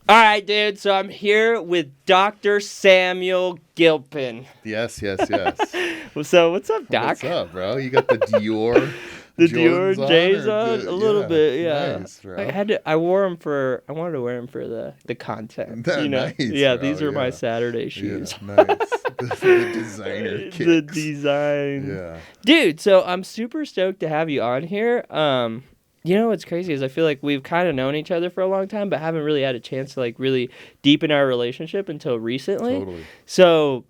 All right, dude. So I'm here with Dr. Samuel Gilpin. Yes. So what's up, Doc? What's up, bro? You got the Dior The Dior Jordans on, J's or on a little bit, yeah. nice, bro. I wore them for. I wanted to wear them for the content. Nice, Yeah, bro, these are my yeah. Saturday shoes. Yeah, nice. The designer kicks. The design. Yeah. Dude, so I'm super stoked to have you on here. You know what's crazy is I feel like we've kind of known each other for a long time, but haven't really had a chance to like really deepen our relationship until recently. Totally. So,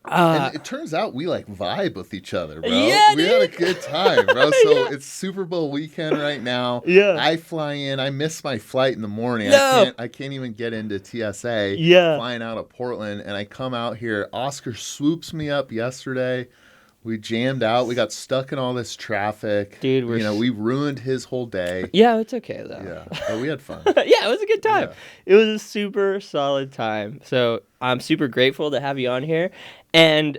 And it turns out we like vibe with each other, bro. Yeah, we dude. had a good time, bro. So Yeah. it's Super Bowl weekend right now. Yeah. I fly in. I missed my flight in the morning. No. I can't even get into TSA. Yeah. Flying out of Portland, and I come out here. Oscar swoops me up yesterday. We jammed out. We got stuck in all this traffic. Dude, we ruined his whole day. Yeah, it's okay though. Yeah, but we had fun. Yeah, it was a good time. Yeah. It was a super solid time. So I'm super grateful to have you on here. And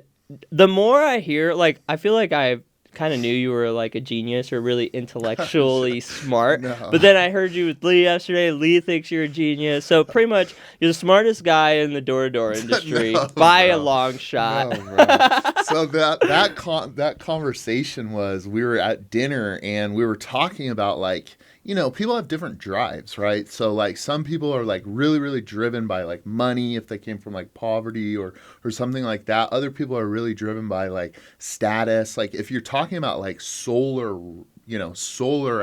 the more I hear, like, I feel like I kind of knew you were like a genius or really intellectually smart. No. But then I heard you with Lee yesterday. Lee thinks you're a genius. So pretty much you're the smartest guy in the door-to-door industry No, by bro. a long shot. No, bro. So that conversation was, we were at dinner and we were talking about, like, people have different drives, right? So like some people are like really, really driven by like money if they came from like poverty or something like that. Other people are really driven by like status. Like if you're talking about like solar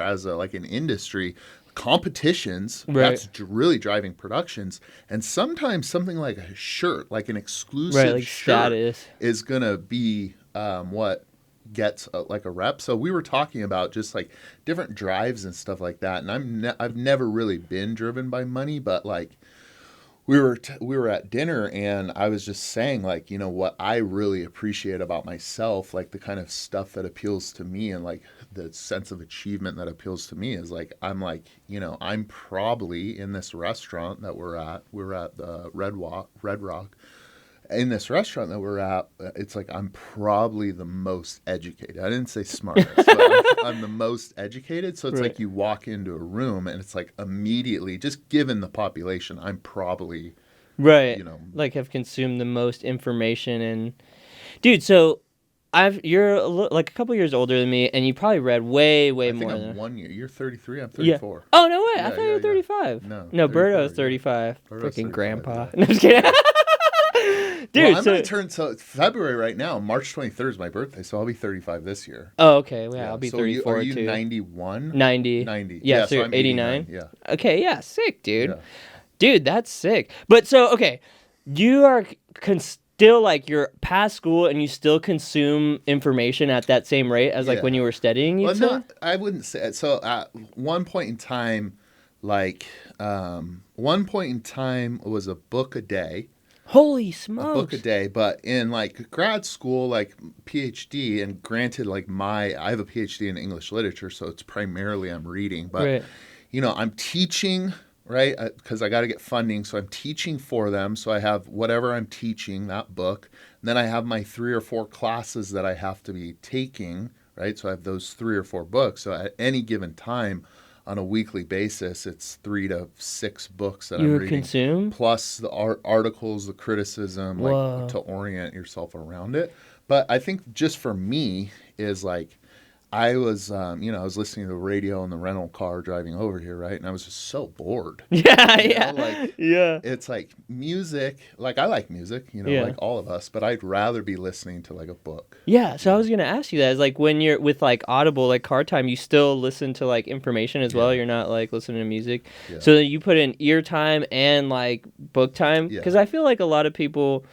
as a like an industry, competitions, Right. that's really driving productions. And sometimes something like a shirt, like an exclusive Right, like shirt, status. is gonna be what gets like a rep. So we were talking about just like different drives and stuff like that. And I've never really been driven by money, but like we were at dinner and I was just saying, like, what I really appreciate about myself, like the kind of stuff that appeals to me and like the sense of achievement that appeals to me is like, I'm like, I'm probably in this restaurant that we're at the Red Rock. In this restaurant that we're at, it's like I'm probably the most educated. I didn't say smartest, but I'm the most educated. So it's Right. like you walk into a room and it's like immediately, just given the population, I'm probably, Right. Like have consumed the most information. And dude, so you're like a couple years older than me, and you probably read way I more think than I'm 1 year. You're 33, I'm Yeah. 34. Oh no way! I Yeah, thought you were 35. No, No, 34, Birdo's yeah. 35. Birdo's Freaking 35, grandpa. yeah. No, I'm just kidding. Dude, Well, I'm so going to turn, so it's February right now. March 23rd is my birthday, so I'll be 35 this year. oh okay, yeah, I'll be So 34 are you too. 91? 90. 90. Yeah, so so you're I'm 89? Yeah. Okay, yeah, sick, dude. Yeah. Dude, that's sick. But so okay, you are still like you're past school and you still consume information at that same rate as like Yeah. when you were studying. You'd Well, say? no, I wouldn't say it. So at one point in time, like one point in time was a book a day. Holy A smokes! book a day, but in like grad school, like PhD, and granted, like I have a PhD in English literature, so it's primarily I'm reading, but Right. I'm teaching, right? Because I got to get funding, so I'm teaching for them. So I have whatever I'm teaching, that book, and then I have my 3 or 4 classes that I have to be taking, right? So I have those 3 or 4 books. So at any given time, on a weekly basis, it's 3 to 6 books that You I'm would reading, consume? plus the articles, the criticism, Whoa. like to orient yourself around it. But I think just for me is like I was, I was listening to the radio in the rental car driving over here, right? And I was just so bored. Yeah, You yeah, know, like, yeah. It's like music, like I like music, Yeah. like all of us, but I'd rather be listening to like a book. Yeah, so I was gonna ask you that. Is like when you're with like Audible, like car time, you still listen to like information as well. Yeah. You're not like listening to music. Yeah. So you put in ear time and like book time. Yeah. Because I feel like a lot of people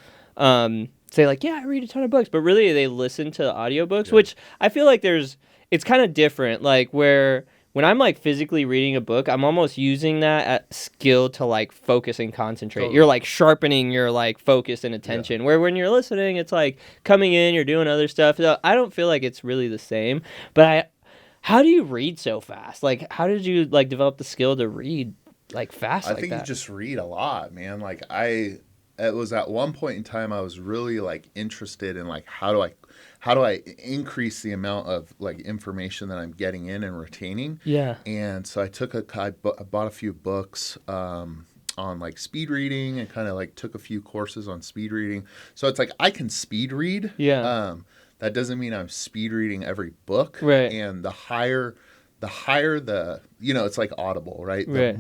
say like, yeah, I read a ton of books, but really they listen to audiobooks, Yeah. which I feel like it's kind of different. Like where when I'm like physically reading a book, I'm almost using that at skill to like focus and concentrate. Totally. You're like sharpening your like focus and attention. Where when you're listening, it's like coming in, you're doing other stuff. So I don't feel like it's really the same. But how do you read so fast? Like how did you like develop the skill to read like fast I like think that? you just read a lot, man. Like it was at one point in time I was really like interested in like how do I increase the amount of like information that I'm getting in and retaining. Yeah. And so I bought a few books. on like speed reading and kind of like took a few courses on speed reading. So it's like I can speed read. Yeah. That doesn't mean I'm speed reading every book. Right. And the higher the, you know, it's like Audible, right? Right.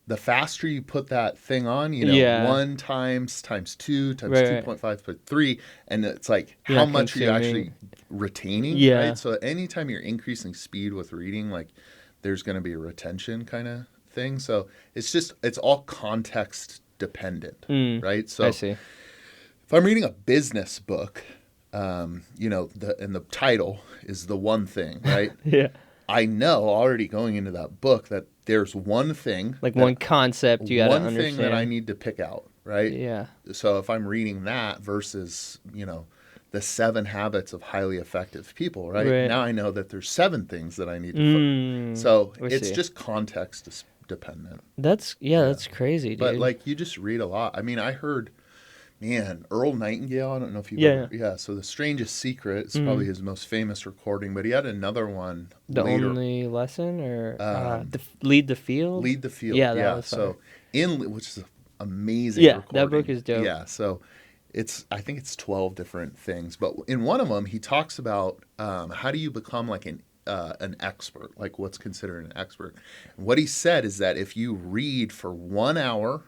The faster you put that thing on, you know, Yeah. 1 times 2 times Right. 2.5 times 3, and it's like You're how not much are you consuming. actually retaining, Yeah. right? So anytime you're increasing speed with reading, like there's going to be a retention kind of thing. So it's all context dependent, right? So I see. if I'm reading a business book, you know, the title is the one thing, right? Yeah. I know already going into that book that there's one thing, Like one concept you got to one understand. thing that I need to pick out, right? Yeah. So if I'm reading that versus, you know, the 7 habits of highly effective people, right? Now I know that there's 7 things that I need to so it's just context dependent. That's crazy, dude. But like you just read a lot. I mean, I heard, man, Earl Nightingale, I don't know if you've ever, so The Strangest Secret is probably his most famous recording, but he had another one The later. Only Lesson, or Lead the Field? Lead the Field. Yeah, that was so which is an amazing recording. That book is dope. Yeah, so I think it's 12 different things, but in one of them he talks about how do you become like an expert, like what's considered an expert. And what he said is that if you read for 1 hour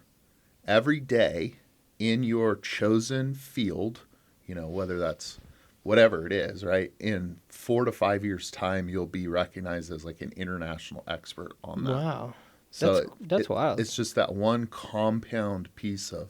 every day in your chosen field, you know, whether that's whatever it is, right? In 4 to 5 years' time, you'll be recognized as like an international expert on that. Wow. So that's wild. It's just that one compound piece of,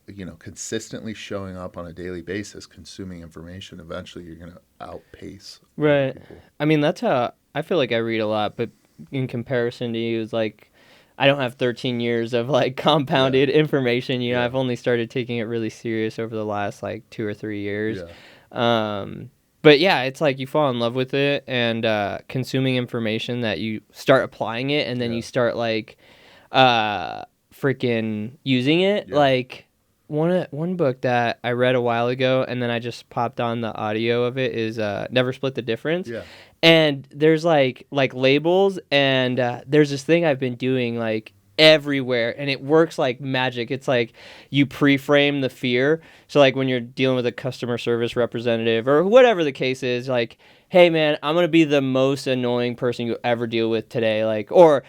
you know, consistently showing up on a daily basis, consuming information. Eventually, you're going to outpace. Right. People. I mean, that's how I feel like I read a lot, but in comparison to you, it's like I don't have 13 years of like compounded information. You know, I've only started taking it really serious over the last like 2 or 3 years. Yeah. But yeah, it's like you fall in love with it and consuming information that you start applying it, and then you start like freaking using it. Like one book that I read a while ago, and then I just popped on the audio of it, is Never Split the Difference. Yeah. And there's like labels, and there's this thing I've been doing like everywhere, and it works like magic. It's like you pre-frame the fear. So like when you're dealing with a customer service representative or whatever the case is, like, hey man, I'm gonna be the most annoying person you ever deal with today. Like, or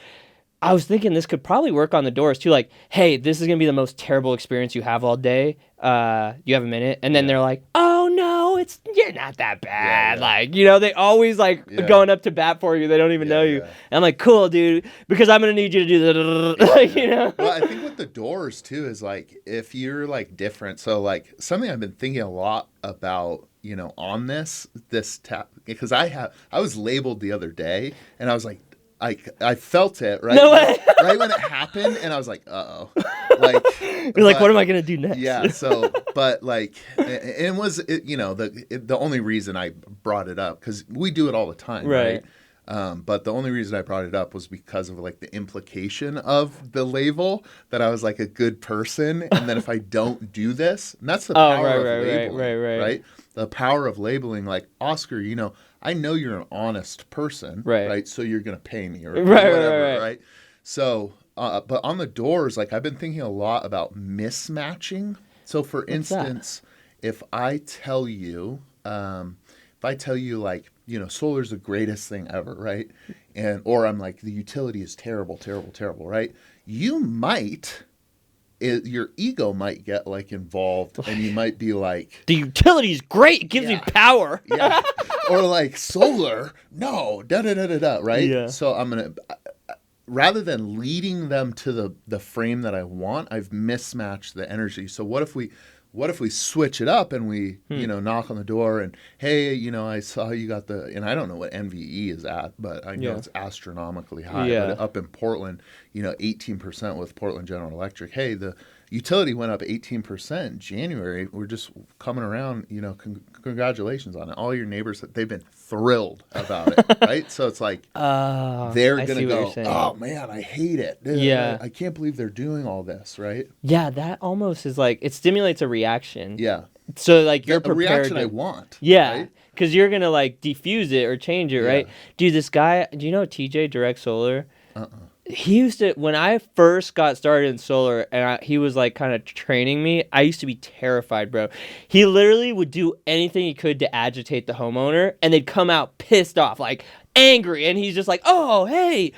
I was thinking this could probably work on the doors too. Like, hey, this is going to be the most terrible experience you have all day. You have a minute? And then they're like, oh no, you're not that bad. Yeah. Like, you know, they always like going up to bat for you. They don't even know you. And I'm like, cool, dude, because I'm going to need you to do that. Like, you know? Well, I think with the doors too is like, if you're like different. So like something I've been thinking a lot about, you know, on this because I was labeled the other day, and I was like, I felt it right, no way. right when it happened, and I was like, uh-oh. Like, you're like, what am I gonna do next? Yeah. So, but like, it was, you know, the only reason I brought it up, because we do it all the time, right? But the only reason I brought it up was because of like the implication of the label, that I was like a good person, and then if I don't do this, and that's the power of labeling, right? The power of labeling, like, Oscar, you know, I know you're an honest person, right? So you're gonna pay me or whatever, right? So, but on the doors, like, I've been thinking a lot about mismatching. So, for instance, if I tell you, like, you know, solar's the greatest thing ever, right? Or I'm like, the utility is terrible, terrible, terrible, right? You might, your ego might get like involved, and you might be like, the utility's great, it gives me power. Or like, solar, no, right? Yeah. So I'm gonna, rather than leading them to the frame that I want, I've mismatched the energy. So what if we switch it up and we, you know, knock on the door and, hey, you know, I saw you got and I don't know what NVE is at, but I know it's astronomically high. But up in Portland, you know, 18% with Portland General Electric. Hey, the utility went up 18% in January. We're just coming around, you know, congratulations on it. All your neighbors, they've been thrilled about it, right? So it's like, they're going to go, oh man, I hate it. I can't believe they're doing all this, right? Yeah, that almost is like, it stimulates a reaction. Yeah. So like you're prepared. A reaction I want. Yeah. Because you're going to like diffuse it or change it, right? Dude, this guy, do you know TJ Direct Solar? he used to, when I first got started in solar and he was like kind of training me, I used to be terrified, bro. He literally would do anything he could to agitate the homeowner, and they'd come out pissed off, like angry, and he's just like, oh, hey,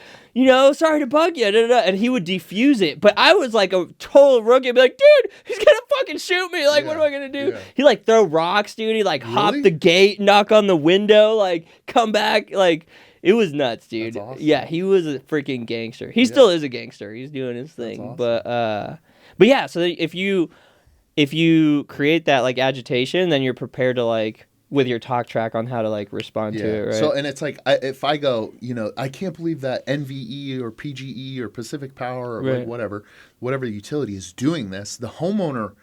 sorry to bug you, da, da, da. And he would defuse it. But I was like a total rookie. I'd be like, dude, he's gonna fucking shoot me. Like, what am I gonna do? He like throw rocks, dude. He like hop the gate, knock on the window, like come back, like. It was nuts, dude. That's awesome. Yeah, he was a freaking gangster. He still is a gangster. He's doing his thing. Awesome. But yeah, so if you create that like agitation, then you're prepared to like with your talk track on how to like respond to it, right? So and it's like if I go, I can't believe that NVE or PGE or Pacific Power or like whatever utility is doing this. The homeowner,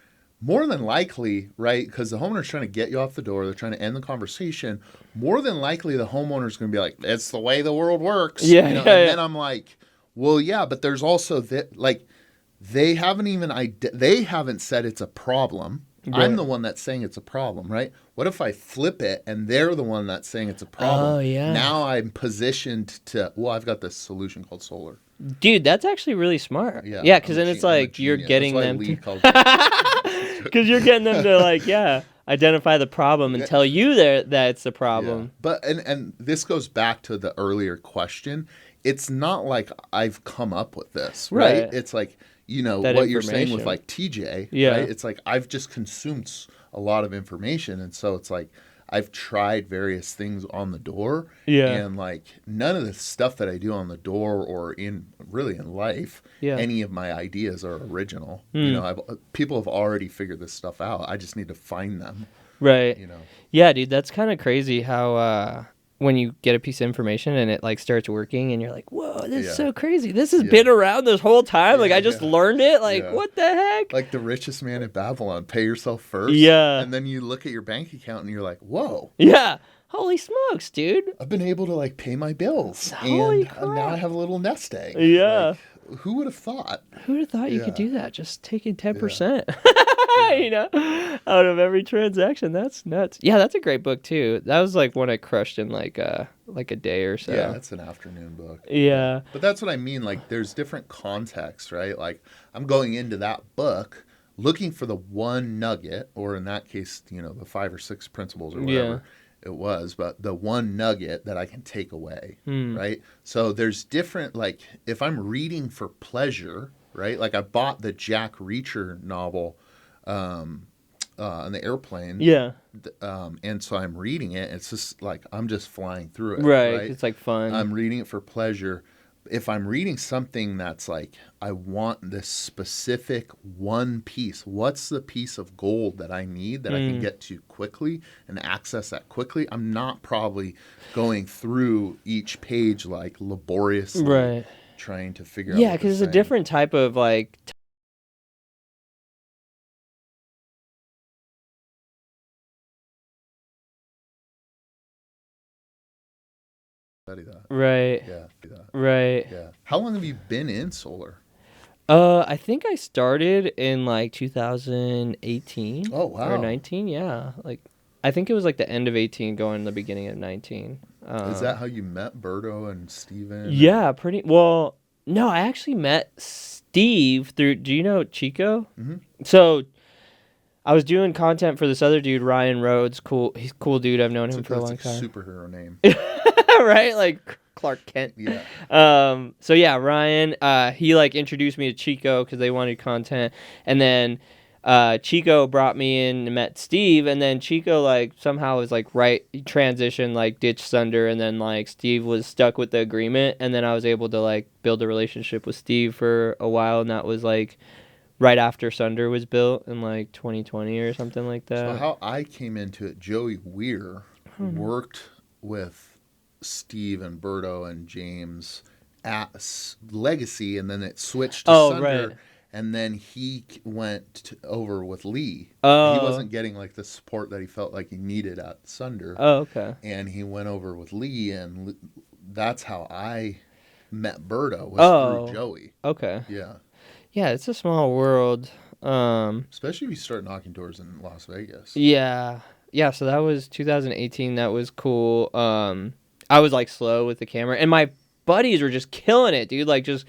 more than likely, right? Because the homeowner's trying to get you off the door. They're trying to end the conversation. More than likely, the homeowner's going to be like, "It's the way the world works." And then I'm like, "Well, yeah, but there's also that. Like, they haven't said it's a problem. Right. I'm the one that's saying it's a problem, right? What if I flip it and they're the one that's saying it's a problem? Oh, yeah. Now I'm positioned to. Well, I've got this solution called solar. Dude, that's actually really smart. Yeah, because then it's like you're getting them because you're getting them to like identify the problem and tell you that it's the problem. Yeah. But and this goes back to the earlier question. It's not like I've come up with this, right? It's like what you're saying with like TJ, right? It's like I've just consumed a lot of information, and so it's like I've tried various things on the door, and like none of the stuff that I do on the door or in life, any of my ideas are original. People have already figured this stuff out. I just need to find them. Right. Yeah, dude, that's kind of crazy how when you get a piece of information and it like starts working and you're like, whoa, this is so crazy. This has been around this whole time. Like I just learned it. Like what the heck? Like the richest man in Babylon, pay yourself first. Yeah. And then you look at your bank account and you're like, whoa. Yeah. Holy smokes, dude. I've been able to like pay my bills. Holy and crap. Now I have a little nest egg. Yeah. Like, who would have thought? Who would have thought you could do that? Just taking 10%. Out of every transaction. That's nuts. Yeah, that's a great book too. That was like one I crushed in like a day or so. Yeah, that's an afternoon book. Yeah. But that's what I mean. Like there's different contexts, right? Like I'm going into that book looking for the one nugget, or in that case, the 5 or 6 principles or whatever it was, but the one nugget that I can take away, right? So there's different, like if I'm reading for pleasure, right? Like I bought the Jack Reacher novel on the airplane. Yeah. And so I'm reading it. It's just like I'm just flying through it. Right. It's like fun. I'm reading it for pleasure. If I'm reading something that's like, I want this specific one piece, what's the piece of gold that I need that I can get to quickly and access that quickly? I'm not probably going through each page like laboriously trying to figure out. Yeah, because it's a different type of like. Study that. Right. Yeah. Do that. Right. Yeah. How long have you been in solar? I think I started in like 2018. Oh wow. Or 19. Yeah. Like I think it was like the end of 18 going the beginning of 19. Is that how you met Berto and Steven? Yeah, pretty well. No, I actually met Steve through. Do you know Chico? Mm-hmm. So I was doing content for this other dude, Ryan Rhodes. He's a cool dude. I've known him for a long time. Superhero name. Right? Like Clark Kent. Yeah. So yeah, Ryan, he like introduced me to Chico because they wanted content. And then Chico brought me in and met Steve, and then Chico like somehow was like he transitioned, like ditched Sunder, and then like Steve was stuck with the agreement, and then I was able to like build a relationship with Steve for a while, and that was like right after Sunder was built in like 2020 or something like that. So how I came into it, Joey Weir worked with Steve and Berto and James at Legacy, and then it switched to Sunder. Right. And then he went over with Lee. Oh. He wasn't getting like the support that he felt like he needed at Sunder. Oh, okay. And he went over with Lee, and that's how I met Berto, was through Joey. Okay. Yeah. Yeah, it's a small world. Especially if you start knocking doors in Las Vegas. Yeah. Yeah, so that was 2018. That was cool. I was like slow with the camera. And my buddies were just killing it, dude. Like, just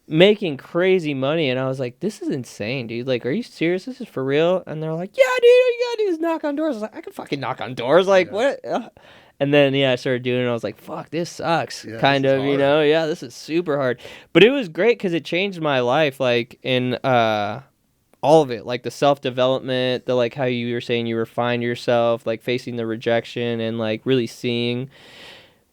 making crazy money. And I was like, this is insane, dude. Like, are you serious? This is for real? And they're like, yeah, dude, all you gotta do is knock on doors. I was like, I can fucking knock on doors. Like, what? And then, I started doing it. I was like, fuck, this sucks. Yeah, kind this of, is hard. Yeah, this is super hard. But it was great because it changed my life, like, in all of it. Like, the self-development, the, like, how you were saying you refine yourself, like, facing the rejection and, like, really seeing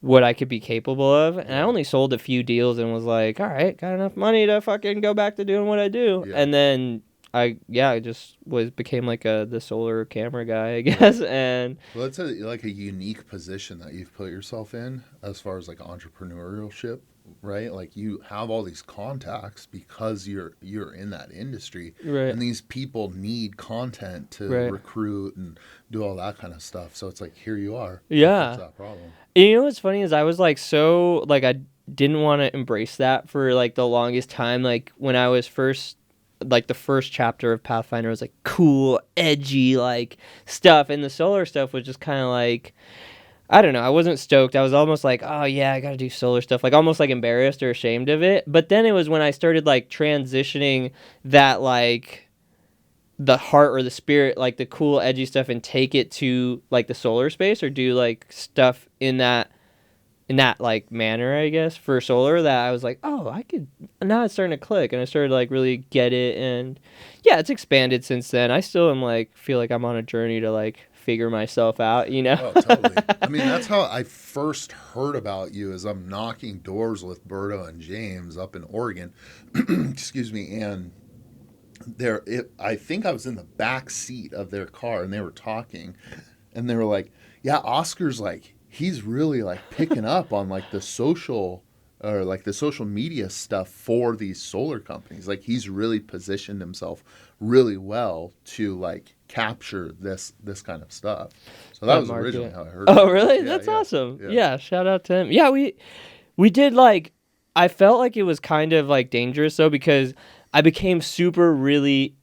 what I could be capable of. And I only sold a few deals and was like, all right, got enough money to fucking go back to doing what I do. Yeah. And then I just became like the solar camera guy, I guess. And Well, it's like a unique position that you've put yourself in as far as like entrepreneurship, right? Like you have all these contacts because you're in that industry, right. and these people need content to recruit and do all that kind of stuff. So it's like, here you are. Yeah. Fix that problem. You know what's funny is I was like so like I didn't want to embrace that for like the longest time. Like when I was first, like the first chapter of Pathfinder was like cool, edgy like stuff, and the solar stuff was just kind of like, I don't know, I wasn't stoked. I was almost like, oh yeah, I gotta do solar stuff, like almost like embarrassed or ashamed of it. But then it was when I started like transitioning that like the heart or the spirit, like the cool edgy stuff, and take it to like the solar space or do like stuff in that like manner, I guess, for solar, that I was like, oh, I could, now it's starting to click, and I started like really get it. And yeah, it's expanded since then. I still am like, feel like I'm on a journey to like figure myself out, you know? Oh, totally. I mean, that's how I first heard about you, is I'm knocking doors with Berto and James up in Oregon. Excuse me. And I think I was in the back seat of their car, and they were talking, and they were like, yeah, Oscar's like, he's really like picking up on like the social or like the social media stuff for these solar companies. Like he's really positioned himself really well to like capture this kind of stuff. So that was originally how I heard Oh, it. really? Yeah, That's awesome. Yeah. Yeah, shout out to him. Yeah, we did like, I felt like it was kind of like dangerous though, because I became super really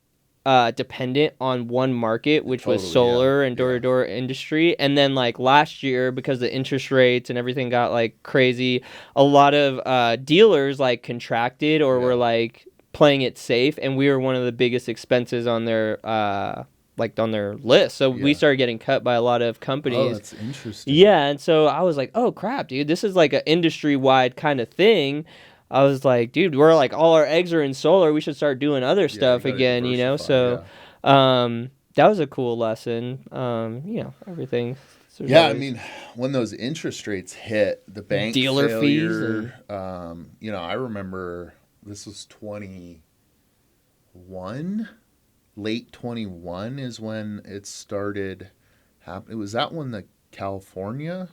dependent on one market, which was solar and door-to-door industry. And then like last year, because the interest rates and everything got like crazy, a lot of dealers like contracted or were like playing it safe, and we were one of the biggest expenses on their like on their list. So we started getting cut by a lot of companies. Oh, that's interesting. Yeah, and so I was like, oh crap, dude, this is like an industry-wide kind of thing. I was like, dude, we're like, all our eggs are in solar. We should start doing other stuff again, you know? So that was a cool lesson. You know, everything. Yeah, I mean, when those interest rates hit, the bank dealer failure, fees. You know, I remember this was 21, late 21 is when it started happening. Was that when the California?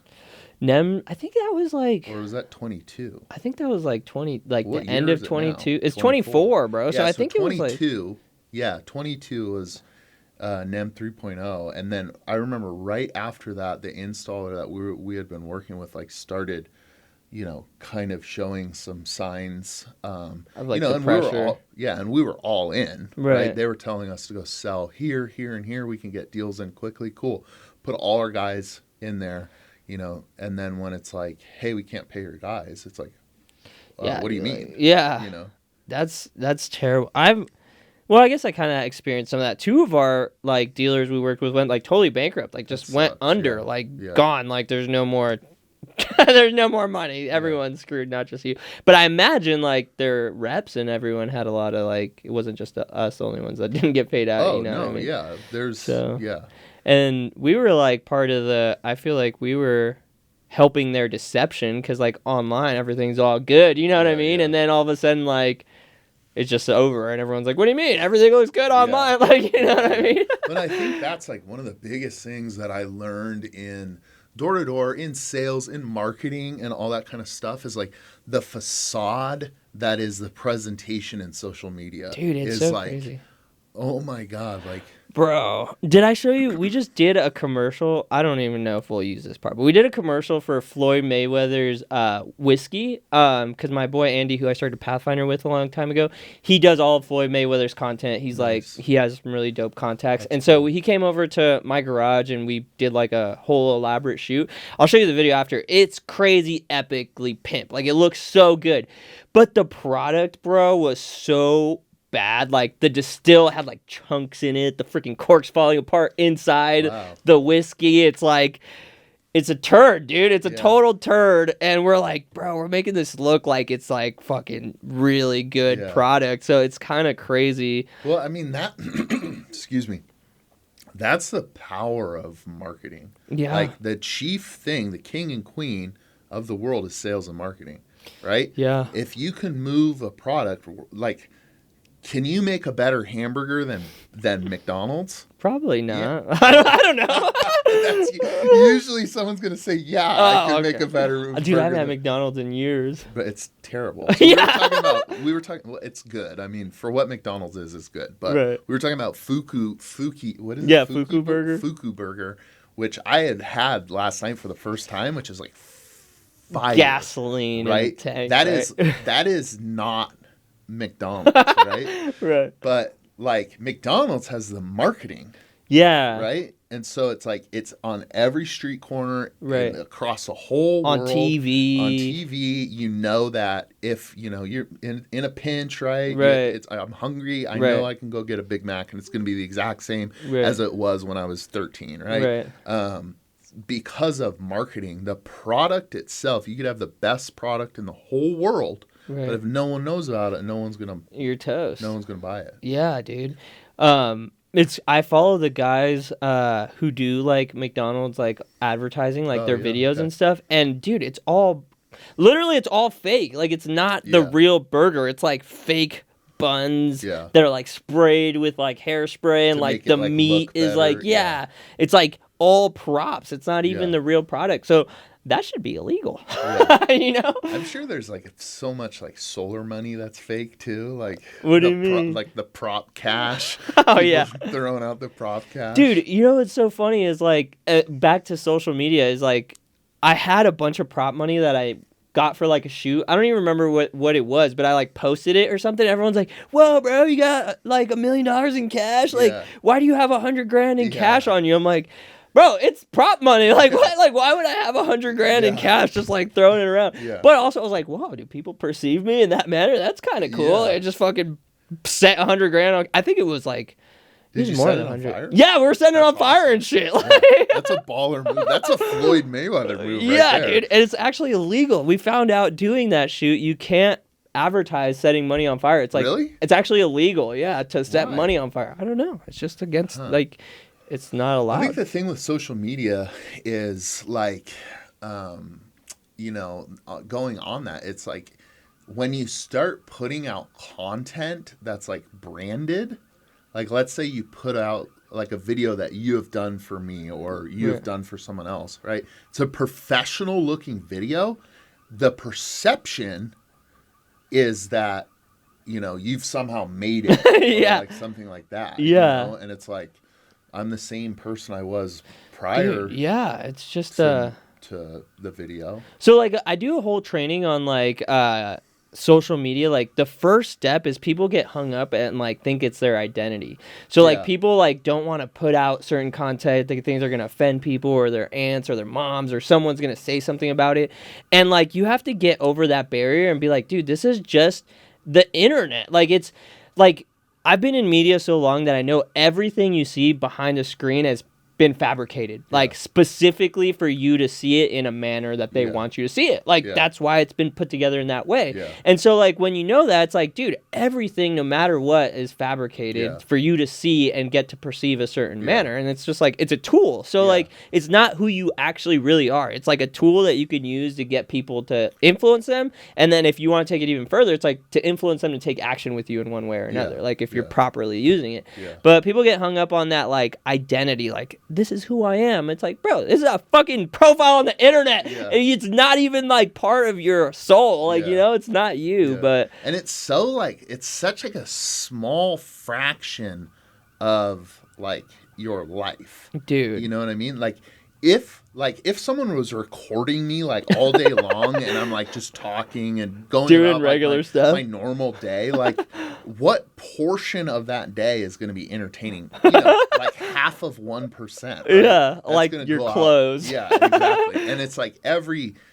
I think that was like, or was that 22? I think that was like 20, like What the end of year is it 22. now? It's 24, bro. Yeah, so I think it was like 22. Yeah, 22 was NEM 3.0, and then I remember right after that, the installer that we had been working with like started, you know, kind of showing some signs of like, you know, the and pressure. we were all in, Right. right? They were telling us to go sell here, here, and here. We can get deals in quickly. Cool. Put all our guys in there, you know, and then when it's like, hey, we can't pay your guys, it's like, what do you mean? Yeah. You know, that's terrible. Well, I guess I kind of experienced some of that. Two of our like dealers we worked with went like totally bankrupt, like just went under, like gone, like there's no more there's no more money. Everyone's screwed, not just you. But I imagine like their reps and everyone had a lot of like, it wasn't just us the only ones that didn't get paid out. Oh, you know no, what I mean? yeah. There's, yeah. And we were like part of I feel like we were helping their deception, because like online everything's all good, you know what I mean? And then all of a sudden like it's just over and everyone's like, what do you mean? Everything looks good online. Like, you know what I mean? But I think that's like one of the biggest things that I learned in door-to-door, in sales, in marketing, and all that kind of stuff, is like the facade that is the presentation in social media. Dude, it's is so like, crazy. Oh my God, like Bro, did I show you? We just did a commercial. I don't even know if we'll use this part, but we did a commercial for Floyd Mayweather's whiskey. Because my boy Andy, who I started Pathfinder with a long time ago, he does all of Floyd Mayweather's content. He's Nice. like, he has some really dope contacts. That's And so he came over to my garage and we did like a whole elaborate shoot. I'll show you the video after. It's crazy epically pimp. Like, it looks so good. But the product, bro, was so bad. Like, the distill had like chunks in it, the freaking corks falling apart inside Wow. the whiskey. It's like, it's a turd, dude. It's a total turd. And we're like, bro, we're making this look like it's like fucking really good product. So it's kind of crazy. Well, I mean, that, excuse me, that's the power of marketing. Yeah. Like, the chief thing, the king and queen of the world is sales and marketing, right? Yeah. If you can move a product, like, can you make a better hamburger than McDonald's? Probably not. Yeah. I don't know. Usually someone's going to say, yeah, I can make a better Dude, I haven't had burger. McDonald's in years. But it's terrible. So we were talking, well, it's good. I mean, for what McDonald's is, it's good. But we were talking about what is it? Yeah, Fuku burger. Fuku burger, which I had last night for the first time, which is like fire. Gasoline right? in the tank. That is not McDonald's, right? Right. But like McDonald's has the marketing, Yeah. right? And so it's like it's on every street corner, right, across the whole world. On TV. On TV, you know that if you're in a pinch, right? Right. I'm hungry. I know I can go get a Big Mac, and it's going to be the exact same as it was when I was 13, right? Right. Because of marketing, the product itself, you could have the best product in the whole world, but if no one knows about it, you're toast. No one's gonna buy it. Yeah, dude. I follow the guys who do like McDonald's like advertising, like their videos and stuff. And dude, it's all fake. Like, it's not the real burger. It's like fake buns that are like sprayed with like hairspray, and like the meat is like it's like all props. It's not even the real product. So that should be illegal. I'm sure there's like so much like solar money that's fake too. Like, what do you mean? Like the prop cash. Oh yeah, throwing out the prop cash. Dude, you know what's so funny is like back to social media is like I had a bunch of prop money that I got for like a shoot. I don't even remember what it was, but I like posted it or something. Everyone's like, "Whoa, bro, you got like $1 million in cash? Like, why do you have $100,000 in cash on you?" I'm like, bro, it's prop money. Like, what? Like, why would I have $100,000 in cash just like throwing it around? But also, I was like, whoa, do people perceive me in that manner? That's kind of cool. I just fucking set $100,000 on. I think it was like. Did you set it on fire? Yeah, we were setting it on fire and shit. That's a baller move. That's a Floyd Mayweather move. Yeah, there. dude, and it's actually illegal. We found out doing that shoot, you can't advertise setting money on fire. It's like it's actually illegal. Yeah, to set money on fire. I don't know. It's just against like. It's not allowed. I think the thing with social media is like, going on that, it's like when you start putting out content that's like branded, like let's say you put out like a video that you have done for me or you have done for someone else, right? It's a professional looking video. The perception is that, you've somehow made it. Or like something like that. Yeah. And it's like, I'm the same person I was prior. Dude, it's just to the video. So like I do a whole training on like social media. Like the first step is people get hung up and like think it's their identity. So like people like don't want to put out certain content. They think they're gonna offend people or their aunts or their moms or someone's gonna say something about it. And like you have to get over that barrier and be like, dude, this is just the internet. Like it's like I've been in media so long that I know everything you see behind the screen has been fabricated, like specifically for you to see it in a manner that they want you to see it. Like that's why it's been put together in that way. And so like when you know that, it's like, dude, everything, no matter what, is fabricated for you to see and get to perceive a certain manner. And it's just like, it's a tool. So like, it's not who you actually really are. It's like a tool that you can use to get people to influence them. And then if you want to take it even further, it's like to influence them to take action with you in one way or another. Like if you're properly using it. But people get hung up on that like identity, like this is who I am. It's like, bro, this is a fucking profile on the internet. It's not even like part of your soul. Like, it's not you. But and it's so like it's such like a small fraction of like your life. Dude. You know what I mean? If someone was recording me like all day long and I'm like just talking and going Doing about regular like, stuff. my normal day, like what portion of that day is going to be entertaining? You know, like half of 1%. Right? Yeah, That's like gonna your go out. clothes. Yeah, exactly. And it's like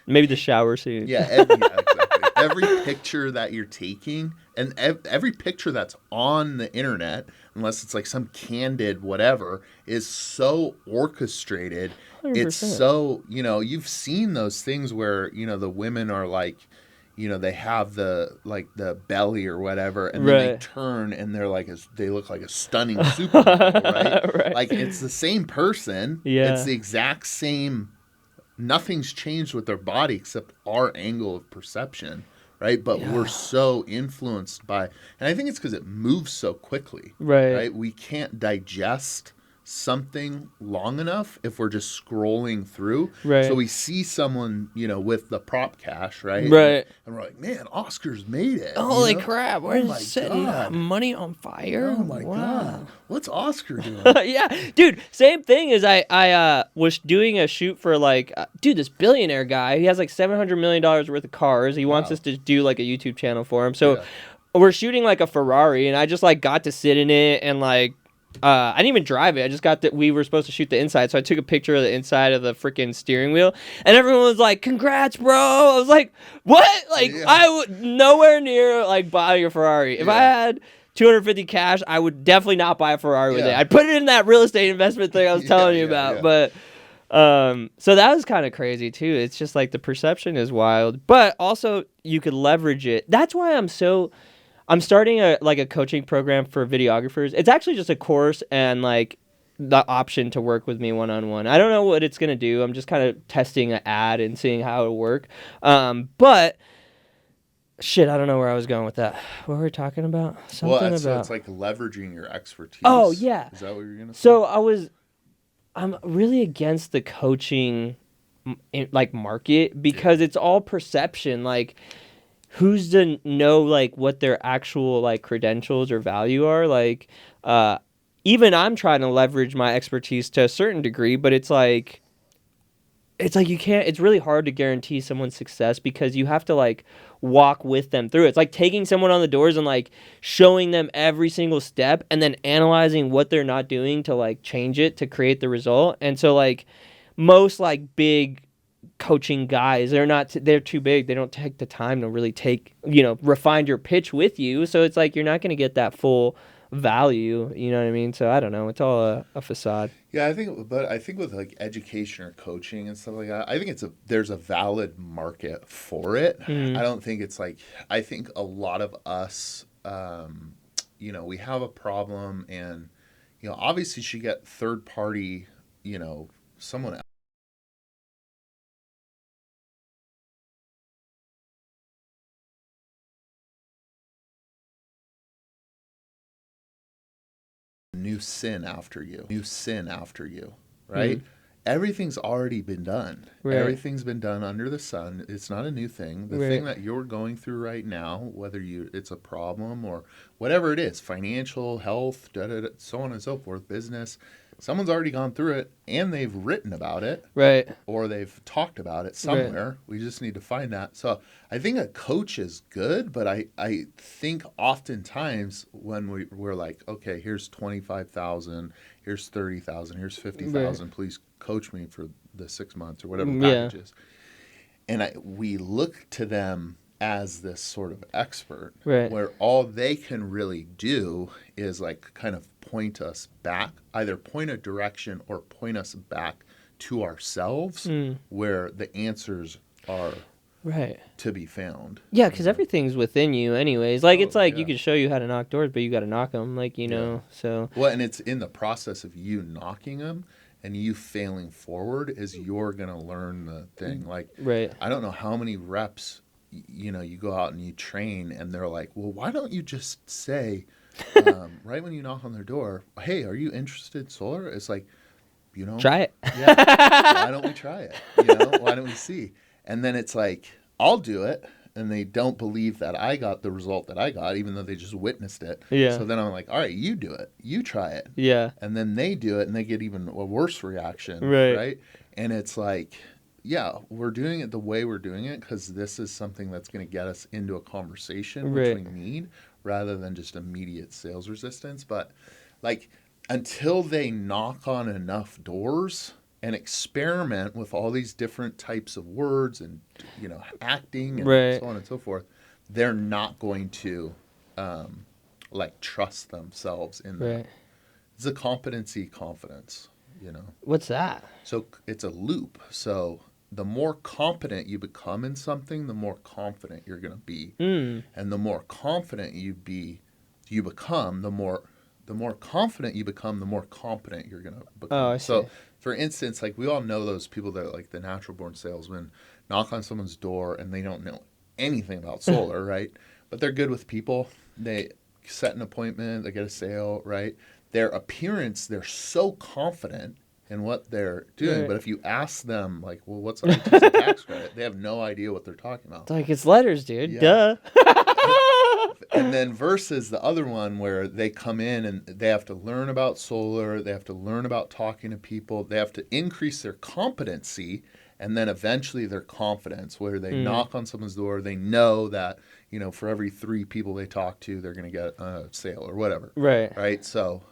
maybe the shower scene. yeah, exactly. Every picture that you're taking and every picture that's on the internet, unless it's like some candid whatever, is so orchestrated. 100%. It's so, you know, you've seen those things where, you know, the women are like, you know, they have the like the belly or whatever, and then they Right. turn and they're like they look like a stunning supermodel, right? Right. Like it's the same person. Yeah. It's the exact same. Nothing's changed with their body except our angle of perception, right? But Yeah. we're so influenced by, and I think it's because it moves so quickly, Right. We can't digest something long enough if we're just scrolling through. Right. So we see someone, you know, with the prop cash, right? Right. And we're like, man, Oscar's made it. Holy you know? crap, Oh we're my setting God. money on fire. Oh my Wow. God. What's Oscar doing? Yeah, dude, same thing as I was doing a shoot for like dude, this billionaire guy, he has like $700 million worth of cars. He wants Wow. us to do like a YouTube channel for him. So Yeah. we're shooting like a Ferrari, and I just like got to sit in it, and like I didn't even drive it. I just got that we were supposed to shoot the inside, so I took a picture of the inside of the freaking steering wheel, and everyone was like, "Congrats, bro!" I was like, "What?" Like Yeah. I would nowhere near like buying a Ferrari. If I had 250 cash, I would definitely not buy a Ferrari with it. Yeah. I'd put it in that real estate investment thing I was telling you about. Yeah. But so that was kind of crazy too. It's just like the perception is wild, but also you could leverage it. That's why I'm starting a coaching program for videographers. It's actually just a course and like the option to work with me one-on-one. I don't know what it's going to do. I'm just kind of testing an ad and seeing how it'll work. But shit, I don't know where I was going with that. What were we talking about? Something So about... it's like leveraging your expertise. Oh, yeah. Is that what you're gonna say? So I'm really against the coaching like market because it's all perception. Like, who's to know like what their actual like credentials or value are? Like, even I'm trying to leverage my expertise to a certain degree, but it's like you can't. It's really hard to guarantee someone's success because you have to like walk with them through it. It's like taking someone on the doors and like showing them every single step and then analyzing what they're not doing to like change it to create the result. And so like most like big coaching guys, they're too big. They don't take the time to really refine your pitch with you. So it's like you're not going to get that full value, you know what I mean? So I don't know, it's all a facade. Yeah, I think with like education or coaching and stuff like that, I think there's a valid market for it. I don't think it's like, I think a lot of us, we have a problem, and obviously you get third party, someone else. New sin after you, right? Everything's already been done. Right. Everything's been done under the sun. It's not a new thing. The thing that you're going through right now, whether it's a problem or whatever it is, financial, health, so on and so forth, business, someone's already gone through it, and they've written about it, right? Or they've talked about it somewhere. Right. We just need to find that. So I think a coach is good, but I think oftentimes when we're like, okay, here's 25,000, here's 30,000, here's 50,000, right, please coach me for the 6 months or whatever the package is, and we look to them as this sort of expert, right, where all they can really do is like kind of point us back, either point a direction or point us back to ourselves, where the answers are right to be found. Yeah, because everything's within you anyways. Like, it's like you can show you how to knock doors, but you got to knock them, like, so. Well, and it's in the process of you knocking them and you failing forward is you're going to learn the thing. Like, right. I don't know how many reps, you go out and you train, and they're like, well, why don't you just say, right when you knock on their door, hey, are you interested in solar? It's like, try it. Yeah. Why don't we try it? Why don't we see? And then it's like, I'll do it. and they don't believe that I got the result that I got, even though they just witnessed it. Yeah. So then I'm like, all right, you do it. You try it. Yeah. And then they do it and they get even a worse reaction. Right. Right. And it's like, yeah, we're doing it the way we're doing it because this is something that's going to get us into a conversation, which we need, rather than just immediate sales resistance. But like, until they knock on enough doors and experiment with all these different types of words and, you know, acting and so on and so forth, they're not going to like trust themselves in that. It's a competency confidence, you know. What's that? So it's a loop. So the more competent you become in something, the more confident you're going to be. And the more confident you become, the more confident you become, the more competent you're going to become. Oh, I see. So, for instance, like we all know those people that are like the natural born salesmen, knock on someone's door and they don't know anything about solar, right? But they're good with people. They set an appointment, they get a sale, right? Their appearance, they're so confident in what they're doing. But if you ask them, like, well, what's ITC tax credit? They have no idea what they're talking about. It's like, it's letters, dude. Yeah. Duh. And then versus the other one where they come in and they have to learn about solar, they have to learn about talking to people, they have to increase their competency and then eventually their confidence where they knock on someone's door, they know that, you know, for every 3 people they talk to, they're going to get a sale or whatever. Right. So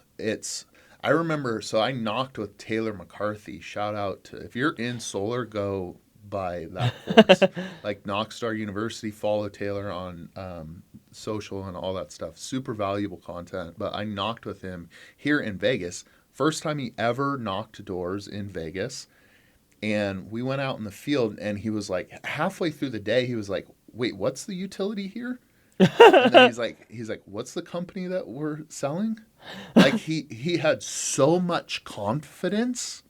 I remember, so I knocked with Taylor McCarthy. Shout out to, if you're in solar, go by that course. Like Knoxstar University, follow Taylor on social and all that stuff. Super valuable content. But I knocked with him here in Vegas. First time he ever knocked doors in Vegas. And we went out in the field and he was like, halfway through the day, he was like, wait, what's the utility here? And then he's like, what's the company that we're selling? Like he had so much confidence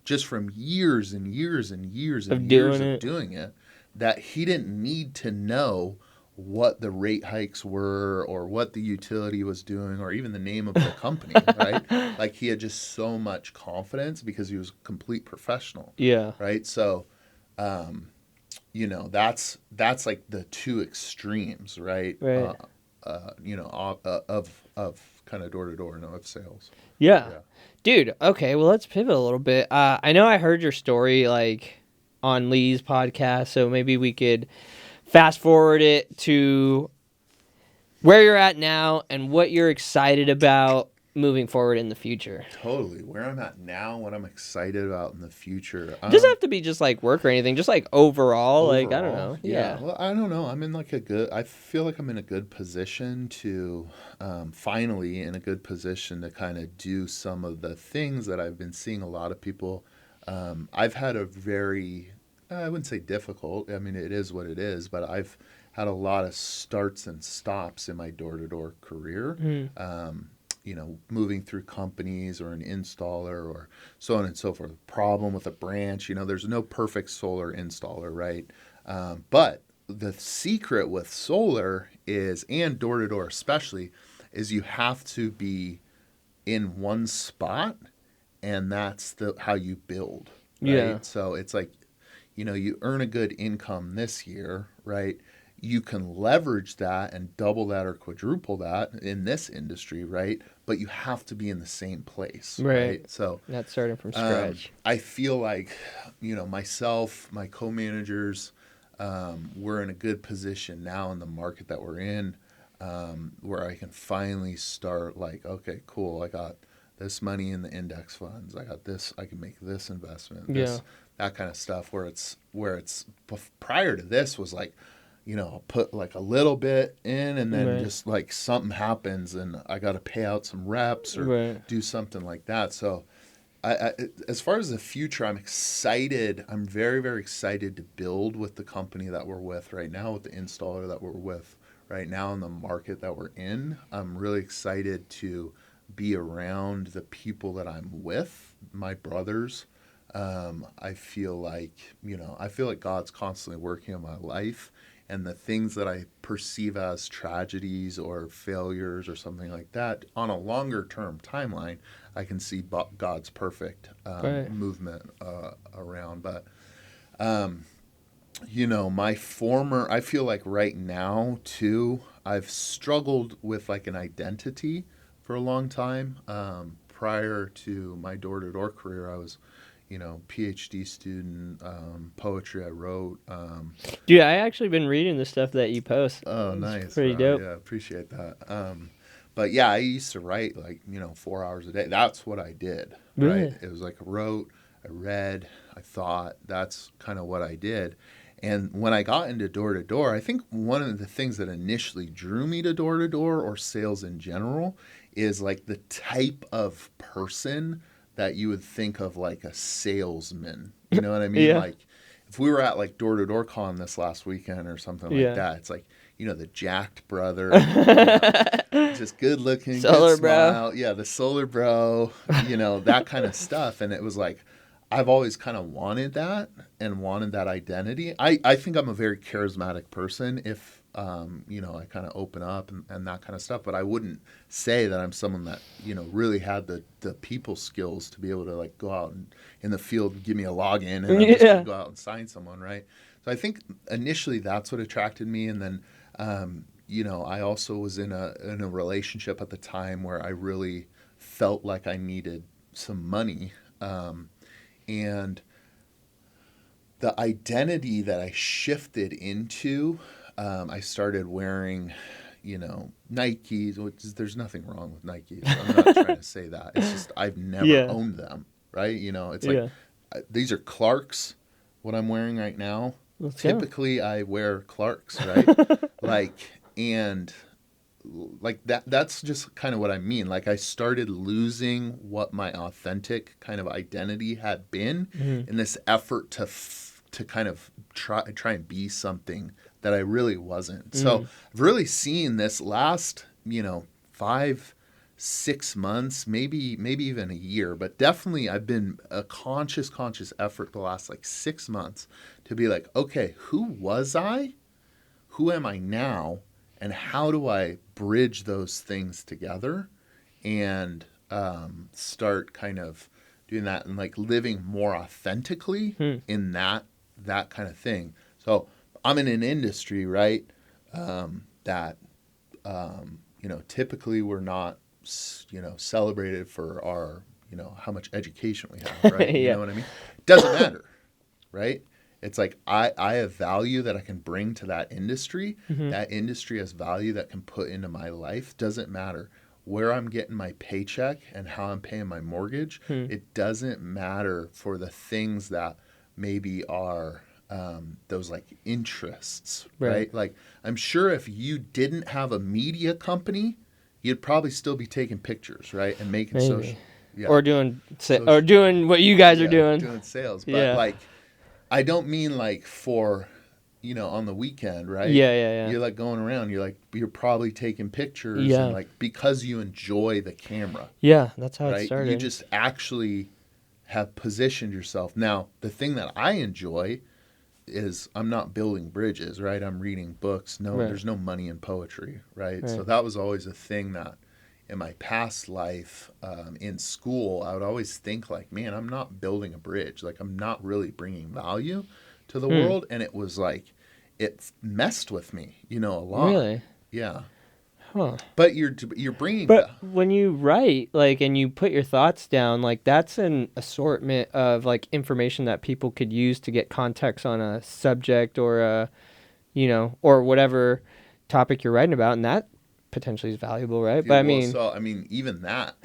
just from years and years and years and years of doing it that he didn't need to know what the rate hikes were or what the utility was doing or even the name of the company, right? Like he had just so much confidence because he was a complete professional. Yeah. Right. So, you know, that's like the two extremes, right? Right. You know, of kind of door to door, of sales. Yeah. Dude, okay, well, let's pivot a little bit. I know I heard your story, like, on Lee's podcast, so maybe we could fast forward it to where you're at now and what you're excited about moving forward in the future. Totally. Where I'm at now, what I'm excited about in the future. It doesn't have to be just, like, work or anything, just, like, overall, like, I don't know. Yeah. Well, I don't know. I'm in, like, I feel like I'm in a good position to, finally in a good position to kind of do some of the things that I've been seeing a lot of people. I've had a very, I wouldn't say difficult. I mean, it is what it is, but I've had a lot of starts and stops in my door-to-door career. You know, moving through companies or an installer or so on and so forth. Problem with a branch, you know, there's no perfect solar installer, right? But the secret with solar is, and door-to-door especially, is you have to be in one spot, and that's how you build, right? Yeah. So it's like, you know, you earn a good income this year, right? You can leverage that and double that or quadruple that in this industry, right? But you have to be in the same place, right? So not starting from scratch. I feel like, you know, myself, my co-managers, we're in a good position now in the market that we're in, where I can finally start like, okay, cool, I got this money in the index funds, I got this, I can make this investment, that kind of stuff. Where it's prior to this was like, you know, I'll put like a little bit in and then just like something happens and I got to pay out some reps or do something like that. So I, as far as the future, I'm excited. I'm very, very excited to build with the company that we're with right now, with the installer that we're with right now in the market that we're in. I'm really excited to be around the people that I'm with, my brothers. I feel like God's constantly working on my life. And the things that I perceive as tragedies or failures or something like that, on a longer term timeline, I can see God's perfect movement around. But I feel like right now too, I've struggled with like an identity for a long time. Prior to my door to door career, I was, PhD student, poetry I wrote. Dude, I actually been reading the stuff that you post. Oh, It's nice, pretty bro. dope. Yeah, appreciate that. But yeah, I used to write like, 4 hours a day. That's what I did, right? Really? It was like I wrote, I read, I thought. That's kind of what I did. And when I got into door to door, I think one of the things that initially drew me to door or sales in general is like the type of person that you would think of like a salesman. You know what I mean? Yeah. Like if we were at like door to door con this last weekend or something like Yeah. that, it's like, the jacked brother, just good looking, Solar good bro. smile. Yeah, the solar bro, that kind of stuff. And it was like, I've always kind of wanted that and wanted that identity. I think I'm a very charismatic person if, I kind of open up and that kind of stuff. But I wouldn't say that I'm someone that, really had the people skills to be able to like go out and in the field, give me a login and I'm just going to go out and sign someone, right? So I think initially that's what attracted me. And then, I also was in a relationship at the time where I really felt like I needed some money. And the identity that I shifted into, I started wearing, Nikes, which is, there's nothing wrong with Nikes. I'm not trying to say that. It's just I've never Yeah. owned them, right? It's like Yeah. these are Clarks, what I'm wearing right now. Let's go. Typically, I wear Clarks, right? like, and like that's just kind of what I mean. Like I started losing what my authentic kind of identity had been in this effort to kind of try and be something that I really wasn't. So I've really seen this last, 5-6 months, maybe even a year, but definitely I've been a conscious effort the last like 6 months to be like, okay, who was I? Who am I now? And how do I bridge those things together and start kind of doing that and like living more authentically in that kind of thing. So I'm in an industry, right, that typically we're not celebrated for our how much education we have, right? Yeah. You know what I mean? It doesn't matter, right? It's like I have value that I can bring to that industry. That industry has value that can put into my life. Doesn't matter where I'm getting my paycheck and how I'm paying my mortgage. It doesn't matter for the things that maybe are those like interests, right? Like I'm sure if you didn't have a media company, you'd probably still be taking pictures, right? And making Maybe. social, yeah, Or doing what you guys are doing. doing sales. But Yeah. like, I don't mean like for, on the weekend, right? Yeah. You're like going around, you're probably taking pictures Yeah. and like because you enjoy the camera, Yeah, that's how it right? started. You just actually have positioned yourself. Now, the thing that I enjoy is I'm not building bridges, right? I'm reading books. No, Right. there's no money in poetry, right? Right. So that was always a thing that in my past life in school, I would always think like, man, I'm not building a bridge. Like I'm not really bringing value to the world. And it was like, it messed with me, a lot. Really? Yeah. Huh. But you're bringing But when you write, like, and you put your thoughts down, like, that's an assortment of, like, information that people could use to get context on a subject or or whatever topic you're writing about, and that potentially is valuable, right? But I mean, even that,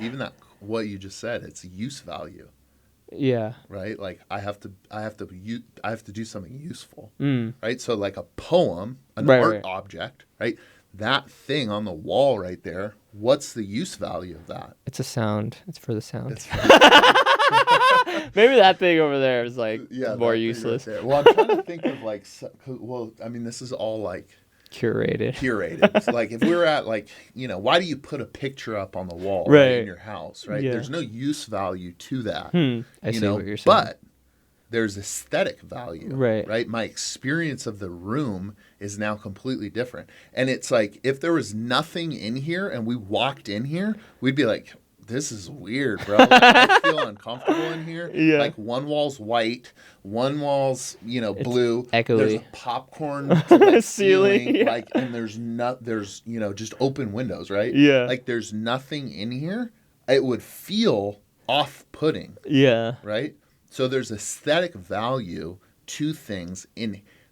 what you just said, it's use value, yeah. right? Like I have to do something useful, right? So like a poem, an art object, right? That thing on the wall right there, what's the use value of that? It's a sound. It's for the sound. It's for the Maybe that thing over there is like yeah, more that thing useless. Right there. Well, I'm trying to think of like, I mean, this is all like Curated. Like if we were at like, why do you put a picture up on the wall Right. in your house, right? Yeah. There's no use value to that. I see what you're saying. But there's aesthetic value, right? My experience of the room is now completely different. And it's like if there was nothing in here and we walked in here, we'd be like, this is weird, bro. Like, I feel uncomfortable in here. Yeah. Like one wall's white, one wall's, It's blue. echoey. There's a popcorn like, ceiling, Yeah. like, and there's just open windows, right? Yeah. Like there's nothing in here. It would feel off-putting, Yeah. right? So there's aesthetic value to things.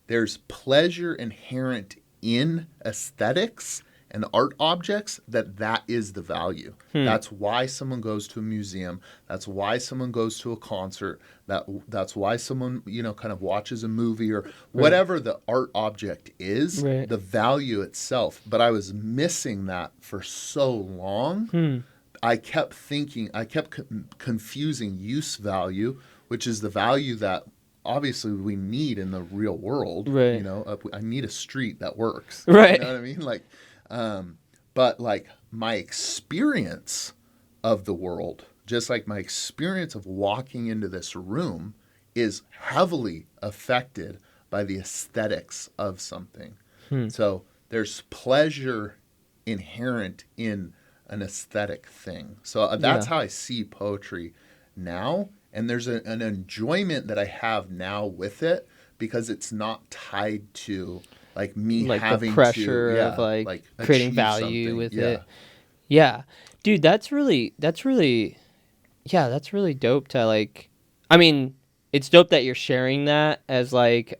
There's pleasure inherent in aesthetics and art objects that is the value. That's why someone goes to a museum. That's why someone goes to a concert. That's why someone, kind of watches a movie or whatever the art object is, the value itself. But I was missing that for so long. I kept confusing use value, which is the value that obviously we need in the real world. Right. I need a street that works. Right. You know what I mean? Like, but like my experience of the world, just like my experience of walking into this room, is heavily affected by the aesthetics of something. So there's pleasure inherent in an aesthetic thing. So that's how I see poetry now. And there's an enjoyment that I have now with it because it's not tied to like me like having the pressure to, of like creating value with it. Yeah. Dude, that's really dope to like, I mean, it's dope that you're sharing that as like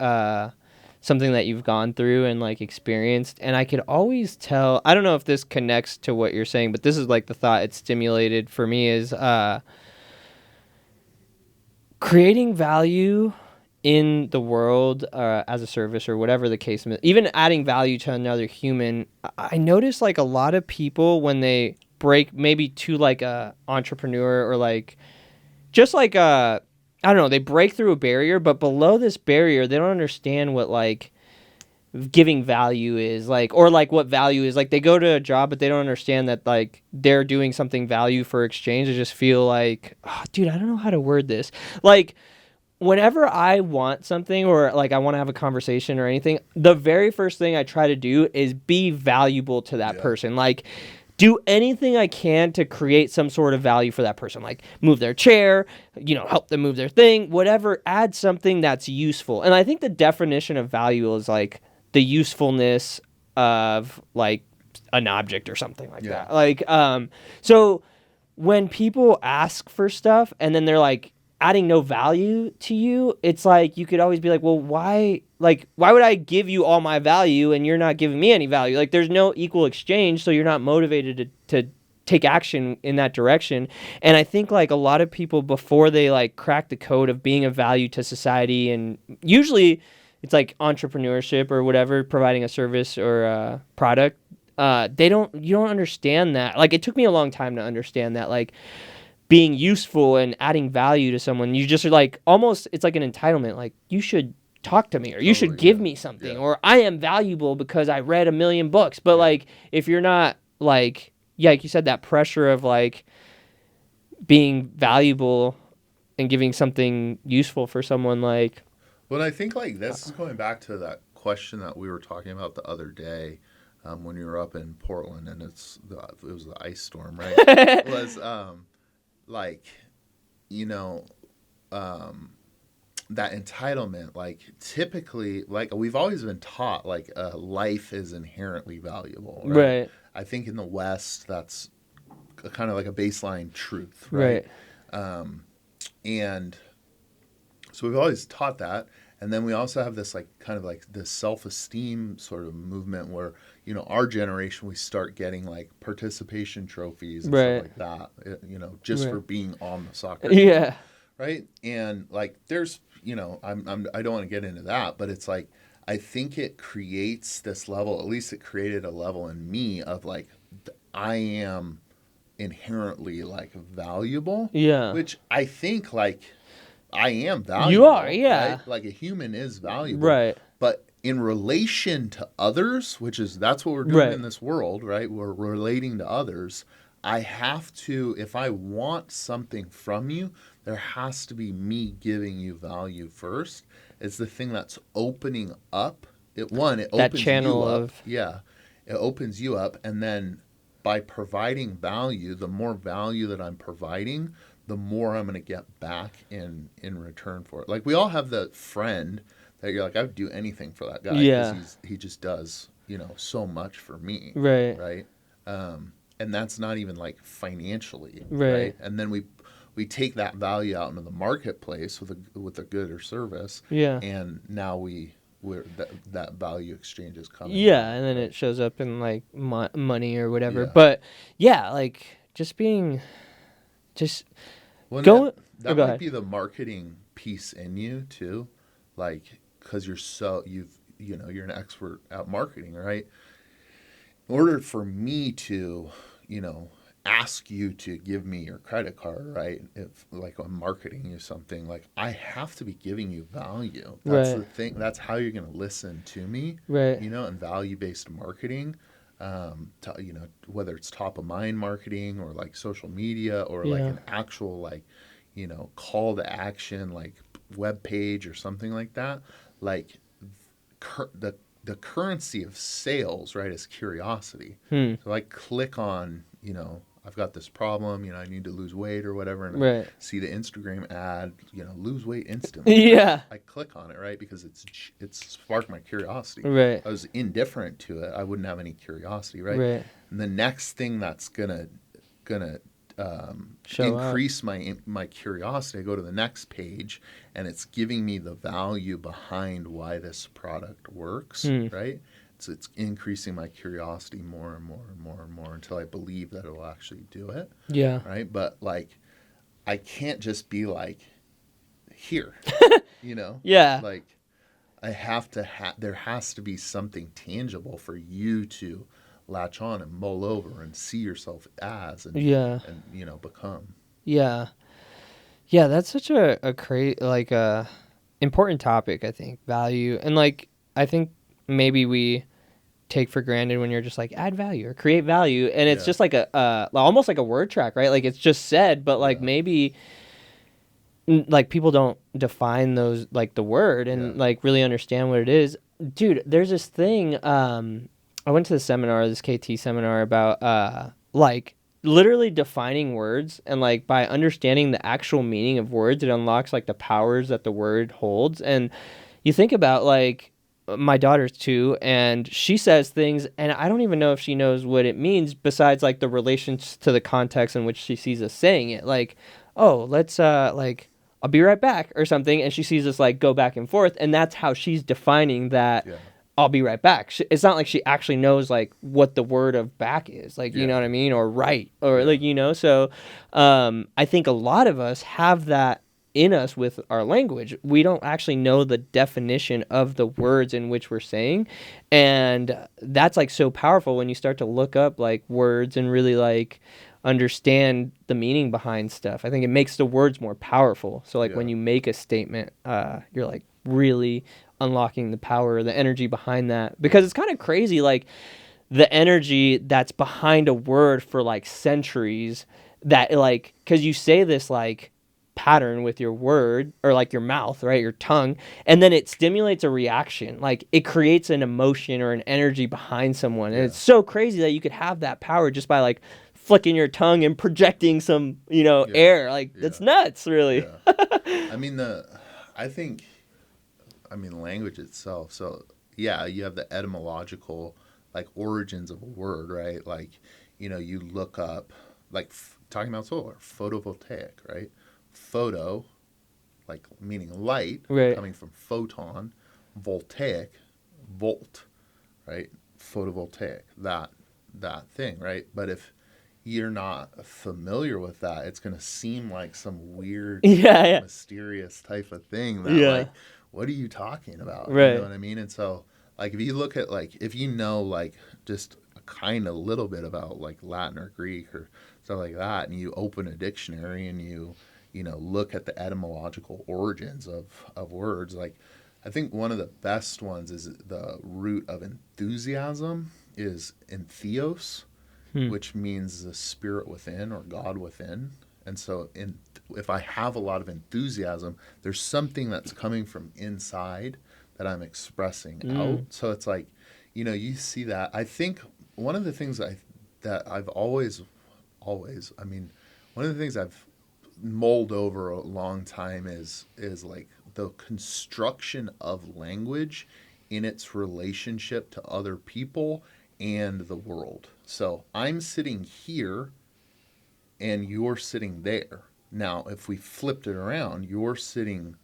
something that you've gone through and like experienced. And I could always tell, I don't know if this connects to what you're saying, but this is like the thought it stimulated for me is creating value in the world as a service or whatever the case may be, even adding value to another human. I notice like a lot of people when they break maybe to like a entrepreneur or like just like I don't know, they break through a barrier, but below this barrier they don't understand what like giving value is like, or like what value is. Like they go to a job but they don't understand that like they're doing something value for exchange. They just feel like, oh, dude, I don't know how to word this. Like whenever I want something or like I want to have a conversation or anything, the very first thing I try to do is be valuable to that person. Like do anything I can to create some sort of value for that person. Like move their chair, help them move their thing, whatever, add something that's useful. And I think the definition of value is like the usefulness of like an object or something like that. Like, so when people ask for stuff and then they're like adding no value to you, it's like you could always be like, well, why would I give you all my value and you're not giving me any value? Like there's no equal exchange, so you're not motivated to take action in that direction. And I think like a lot of people before they like crack the code of being of value to society, and usually it's like entrepreneurship or whatever, providing a service or a product, you don't understand that. Like it took me a long time to understand that like being useful and adding value to someone, you just are like, almost, it's like an entitlement. Like you should talk to me or you should give me something or I am valuable because I read 1 million books. But like, if you're not like you said, that pressure of like being valuable and giving something useful for someone, like. Well, I think like this is going back to that question that we were talking about the other day when you were up in Portland and it was the ice storm, right? It was like, that entitlement, like typically, like we've always been taught like life is inherently valuable, right? I think in the West, that's kind of like a baseline truth, right? And so we've always taught that. And then we also have this like kind of like this self-esteem sort of movement where, our generation, we start getting like participation trophies and stuff like that, just for being on the soccer team, right? And like there's, I don't want to get into that, but it's like I think it creates this level, at least it created a level in me of like I am inherently like valuable, which I think like I am valuable. You are, right? Like a human is valuable. Right. But in relation to others, that's what we're doing in this world, right? We're relating to others. I have to, if I want something from you, there has to be me giving you value first. It's the thing that's opening up. It opens that channel you up. of. Yeah. It opens you up. And then by providing value, the more value that I'm providing, the more I'm going to get back in return for it. Like we all have the friend that you're like, I would do anything for that guy because Yeah. he just does, so much for me, Right. right? And that's not even like financially, Right. right? And then we take that value out into the marketplace with a good or service, Yeah. and now that value exchange is coming Yeah, back, and then right? it shows up in like money or whatever. Yeah. But yeah, like just being just Well, go. Oh, that go might ahead. be the marketing piece in you too, like because you're an expert at marketing, right? In order for me to, you know, ask you to give me your credit card, right? If like I'm marketing you something, like I have to be giving you value. That's Right. the thing. That's how you're going to listen to me, Right. and value-based marketing. Whether it's top of mind marketing or like social media or like Yeah. an actual like, call to action like web page or something like that. Like the currency of sales, right, is curiosity. Hmm. So I click on, I've got this problem, I need to lose weight or whatever, and I Right. see the Instagram ad, lose weight instantly, right? Yeah. I click on it, right, because it's sparked my curiosity. Right. If I was indifferent to it, I wouldn't have any curiosity, right? Right. And the next thing that's gonna Show up. increase my curiosity. I go to the next page, and it's giving me the value behind why this product works, Hmm. right? So it's increasing my curiosity more and more and more and more until I believe that it will actually do it, Yeah. right? But like, I can't just be like, here, Yeah. like I have to there has to be something tangible for you to latch on and mull over and see yourself as Yeah. and become. Yeah. Yeah. That's such a great like important topic. I think value and like I think maybe we take for granted when you're just like add value or create value and it's Yeah. just like a almost like a word track, right? Like it's just said, but like Yeah. maybe like people don't define those like the word and Yeah. like really understand what it is. Dude, there's this thing I went to the seminar, this KT seminar about like literally defining words and like by understanding the actual meaning of words it unlocks like the powers that the word holds. And you think about like my daughter's 2 and she says things and I don't even know if she knows what it means besides like the relations to the context in which she sees us saying it. Like, oh, let's like I'll be right back or something, and she sees us like go back and forth, and that's how she's defining that. Yeah. I'll be right back. It's not like she actually knows like what the word of back is, like you know Yeah. what I mean, or right, or Yeah. like So, I think a lot of us have that in us with our language. We don't actually know the definition of the words in which we're saying, and that's like so powerful when you start to look up like words and really like understand the meaning behind stuff. I think it makes the words more powerful. So like when Yeah. you make a statement, you're like really unlocking the power, the energy behind that. Because it's kind of crazy, like the energy that's behind a word for like centuries. That like because you say this like pattern with your word or like your mouth, right, your tongue, and then it stimulates a reaction, like it creates an emotion or an energy behind someone. And Yeah. it's so crazy that you could have that power just by like flicking your tongue and projecting some Yeah. air. Like Yeah. that's nuts, really. Yeah. I mean I think language itself. So yeah, you have the etymological like origins of a word, right? Like, you look up like talking about solar, photovoltaic, right? Photo, like meaning light, Right. coming from photon, voltaic, volt, right? Photovoltaic, that thing, right? But if you're not familiar with that, it's going to seem like some weird, Yeah. mysterious type of thing that, Yeah. like, what are you talking about? You know Right. what I mean? And so, like, if you look at, like, if you know, like, just a kind of little bit about, like, Latin or Greek or stuff like that, and you open a dictionary and look at the etymological origins of words, like, I think one of the best ones is the root of enthusiasm is entheos, which means the spirit within or God within. And so if I have a lot of enthusiasm, there's something that's coming from inside that I'm expressing out. So it's like, you see that. I think one of the things that I've always, I mean, one of the things I've mulled over a long time is like the construction of language in its relationship to other people and the world. So I'm sitting here and you're sitting there. Now, if we flipped it around, you're sitting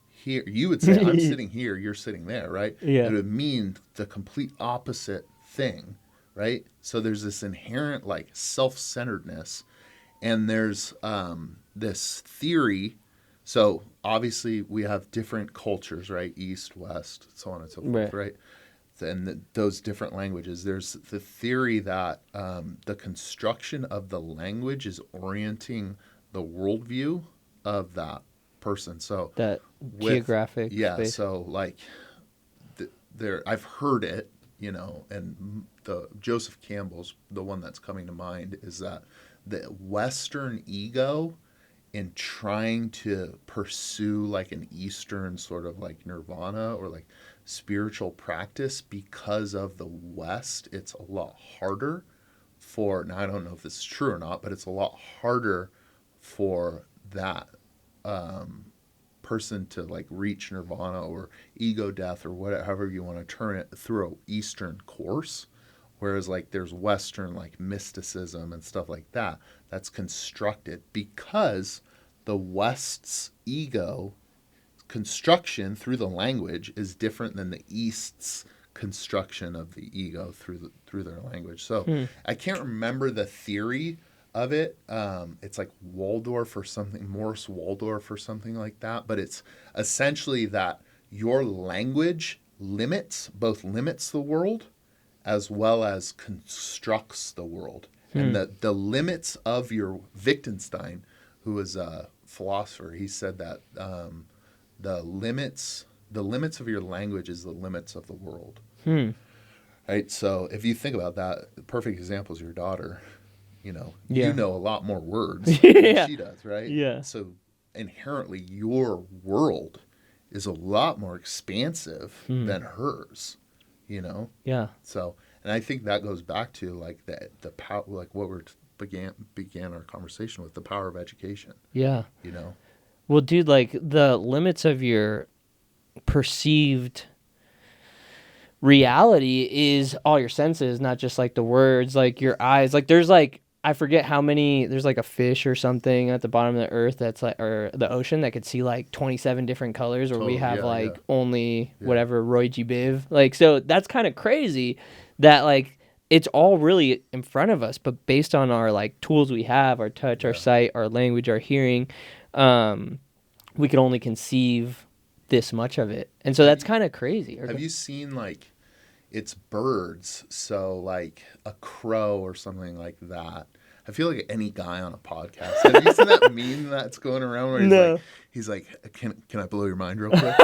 here. You would say, I'm sitting here, you're sitting there, right? Yeah. It would mean the complete opposite thing, right? So there's this inherent like self-centeredness, and there's this theory. So obviously we have different cultures, right? East, West, so on and so forth, right? And those different languages. There's the theory that the construction of the language is orienting the worldview of that person. So that geographic space. So like there, I've heard it, you know, and the Joseph Campbell's the one that's coming to mind is that the Western ego in trying to pursue like an Eastern sort of like nirvana or like spiritual practice, because of the West, it's a lot harder for, now I don't know if this is true or not, but it's a lot harder for that person to like reach nirvana or ego death or whatever, however you want to turn it, through an Eastern course. Whereas like there's Western like mysticism and stuff like that that's constructed because the West's ego construction through the language is different than the East's construction of the ego through their language. So I can't remember the theory of it. It's like Waldorf or something, Morris Waldorf or something like that. But it's essentially that your language both limits the world as well as constructs the world. And the limits of your Wittgenstein, who was a philosopher, he said that the limits of your language is the limits of the world. Right? So if you think about that, the perfect example is your daughter. You know, you know a lot more words than she does, right? Yeah. So inherently your world is a lot more expansive than hers, you know? Yeah. So, and I think that goes back to like the power, like what we're began our conversation with, the power of education. Yeah. You know? Well, dude, like the limits of your perceived reality is all your senses, not just like the words, like your eyes. Like there's like, I forget how many, there's like a fish or something at the bottom of the earth that's like, or the ocean that could see like 27 different colors, where we have only whatever Roy G. Biv. Like, so that's kind of crazy that like it's all really in front of us, but based on our like tools we have, our touch, our sight, our language, our hearing, we can only conceive this much of it. And so that's kind of crazy. Have you seen like, it's birds, so like a crow or something like that? I feel like any guy on a podcast. Have you seen that meme that's going around where he's like, can I blow your mind real quick?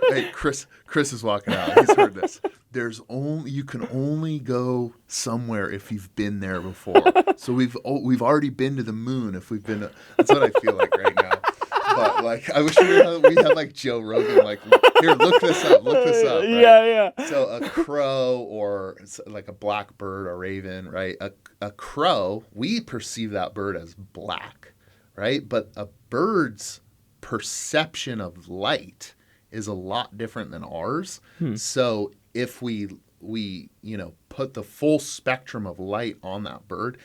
Hey, Chris is walking out. He's heard this. You can only go somewhere if you've been there before. So we've already been to the moon if we've been. That's what I feel like right now. But like, I wish we had like Joe Rogan, like, here, look this up, right? Yeah. So a crow or like a black bird, a raven, right? A crow, we perceive that bird as black, right? But a bird's perception of light is a lot different than ours. So if we put the full spectrum of light on that bird,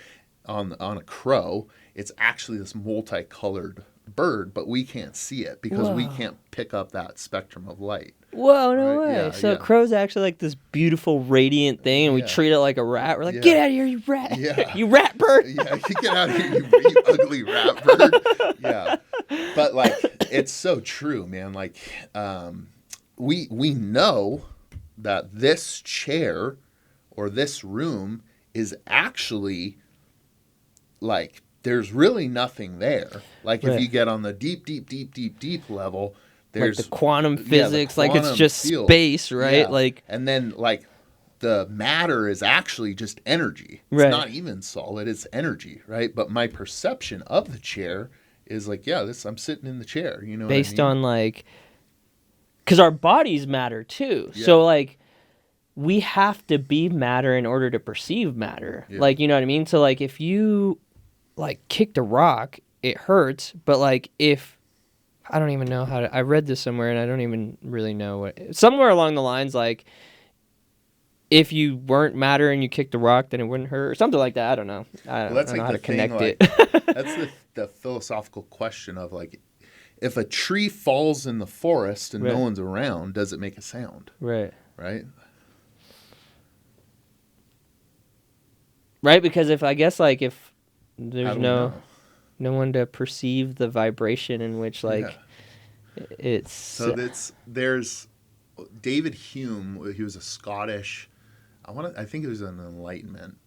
on a crow, it's actually this multicolored bird, but we can't see it because we can't pick up that spectrum of light. Whoa, no way. Yeah, so crow's actually like this beautiful radiant thing, and we treat it like a rat. We're like, get out of here, you rat. You rat bird. Get out of here, you ugly rat bird. But like, it's so true, man. Like, we know that this chair or this room is actually like, there's really nothing there. Like if you get on the deep level, there's like the quantum physics, like it's just field. Space, right? Yeah. Like, and then like the matter is actually just energy. It's not even solid, it's energy, right? But my perception of the chair is like, I'm sitting in the chair, you know, based on like, because our bodies matter too. So like, we have to be matter in order to perceive matter. Yeah. Like, you know what I mean? So like if you like kicked a rock, it hurts, but like if I don't even know how to I read this somewhere and I don't even really know what somewhere along the lines like if you weren't matter and you kicked a rock then it wouldn't hurt or something like that. I don't know. I Well, that's don't know like how the to thing, connect like, it. that's the philosophical question of, like, if a tree falls in the forest and no Right. one's around, does it make a sound? Right. Right? Right, because if I guess like if How there's do we know? no one to perceive the vibration in which Yeah. like it's So there's David Hume. He was a Scottish. I think he was an Enlightenment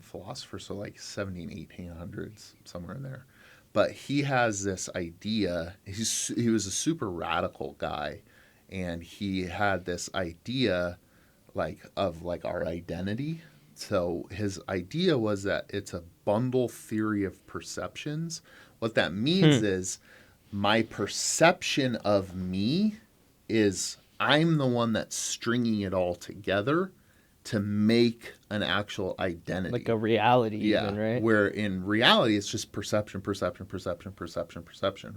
philosopher, so like 17, 1800s, somewhere in there. But he has this idea. He was a super radical guy, and he had this idea like of like our identity. So his idea was that it's a bundle theory of perceptions. What that means is my perception of me is I'm the one that's stringing it all together to make an actual identity. like a reality Yeah, even, right? where in reality it's just perception,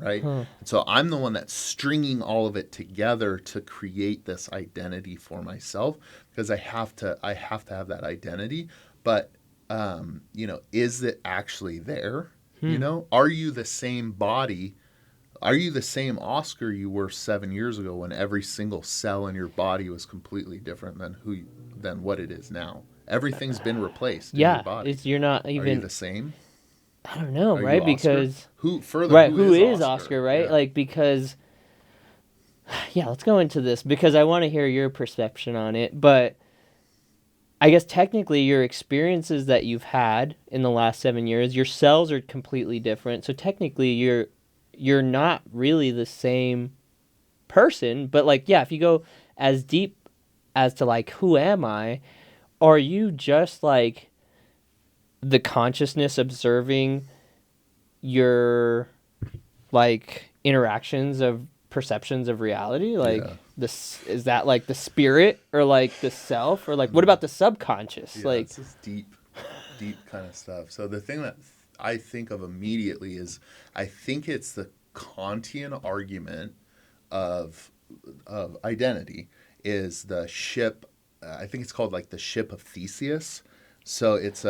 right? And so I'm the one that's stringing all of it together to create this identity for myself because I have to have that identity. But is it actually there? Are you the same body? Are you the same Oscar you were 7 years ago when every single cell in your body was completely different than what it is now? Everything's been replaced in your body. You're not Are you even the same? I don't know, Are right? you Oscar? Because Who is Oscar, right? Yeah. Like because yeah, let's go into this because I want to hear your perception on it, but I guess technically your experiences that you've had in the last 7 years, your cells are completely different. So technically you're not really the same person, but like yeah, if you go as deep as to like who am I, are you just like the consciousness observing your like interactions of perceptions of reality? Like Yeah. this is that like the spirit or like the self or like what about the subconscious? Yeah, Like it's just deep kind of stuff. So the thing that I think of immediately is I think it's the Kantian argument of identity is the ship. I think it's called like the ship of Theseus. So it's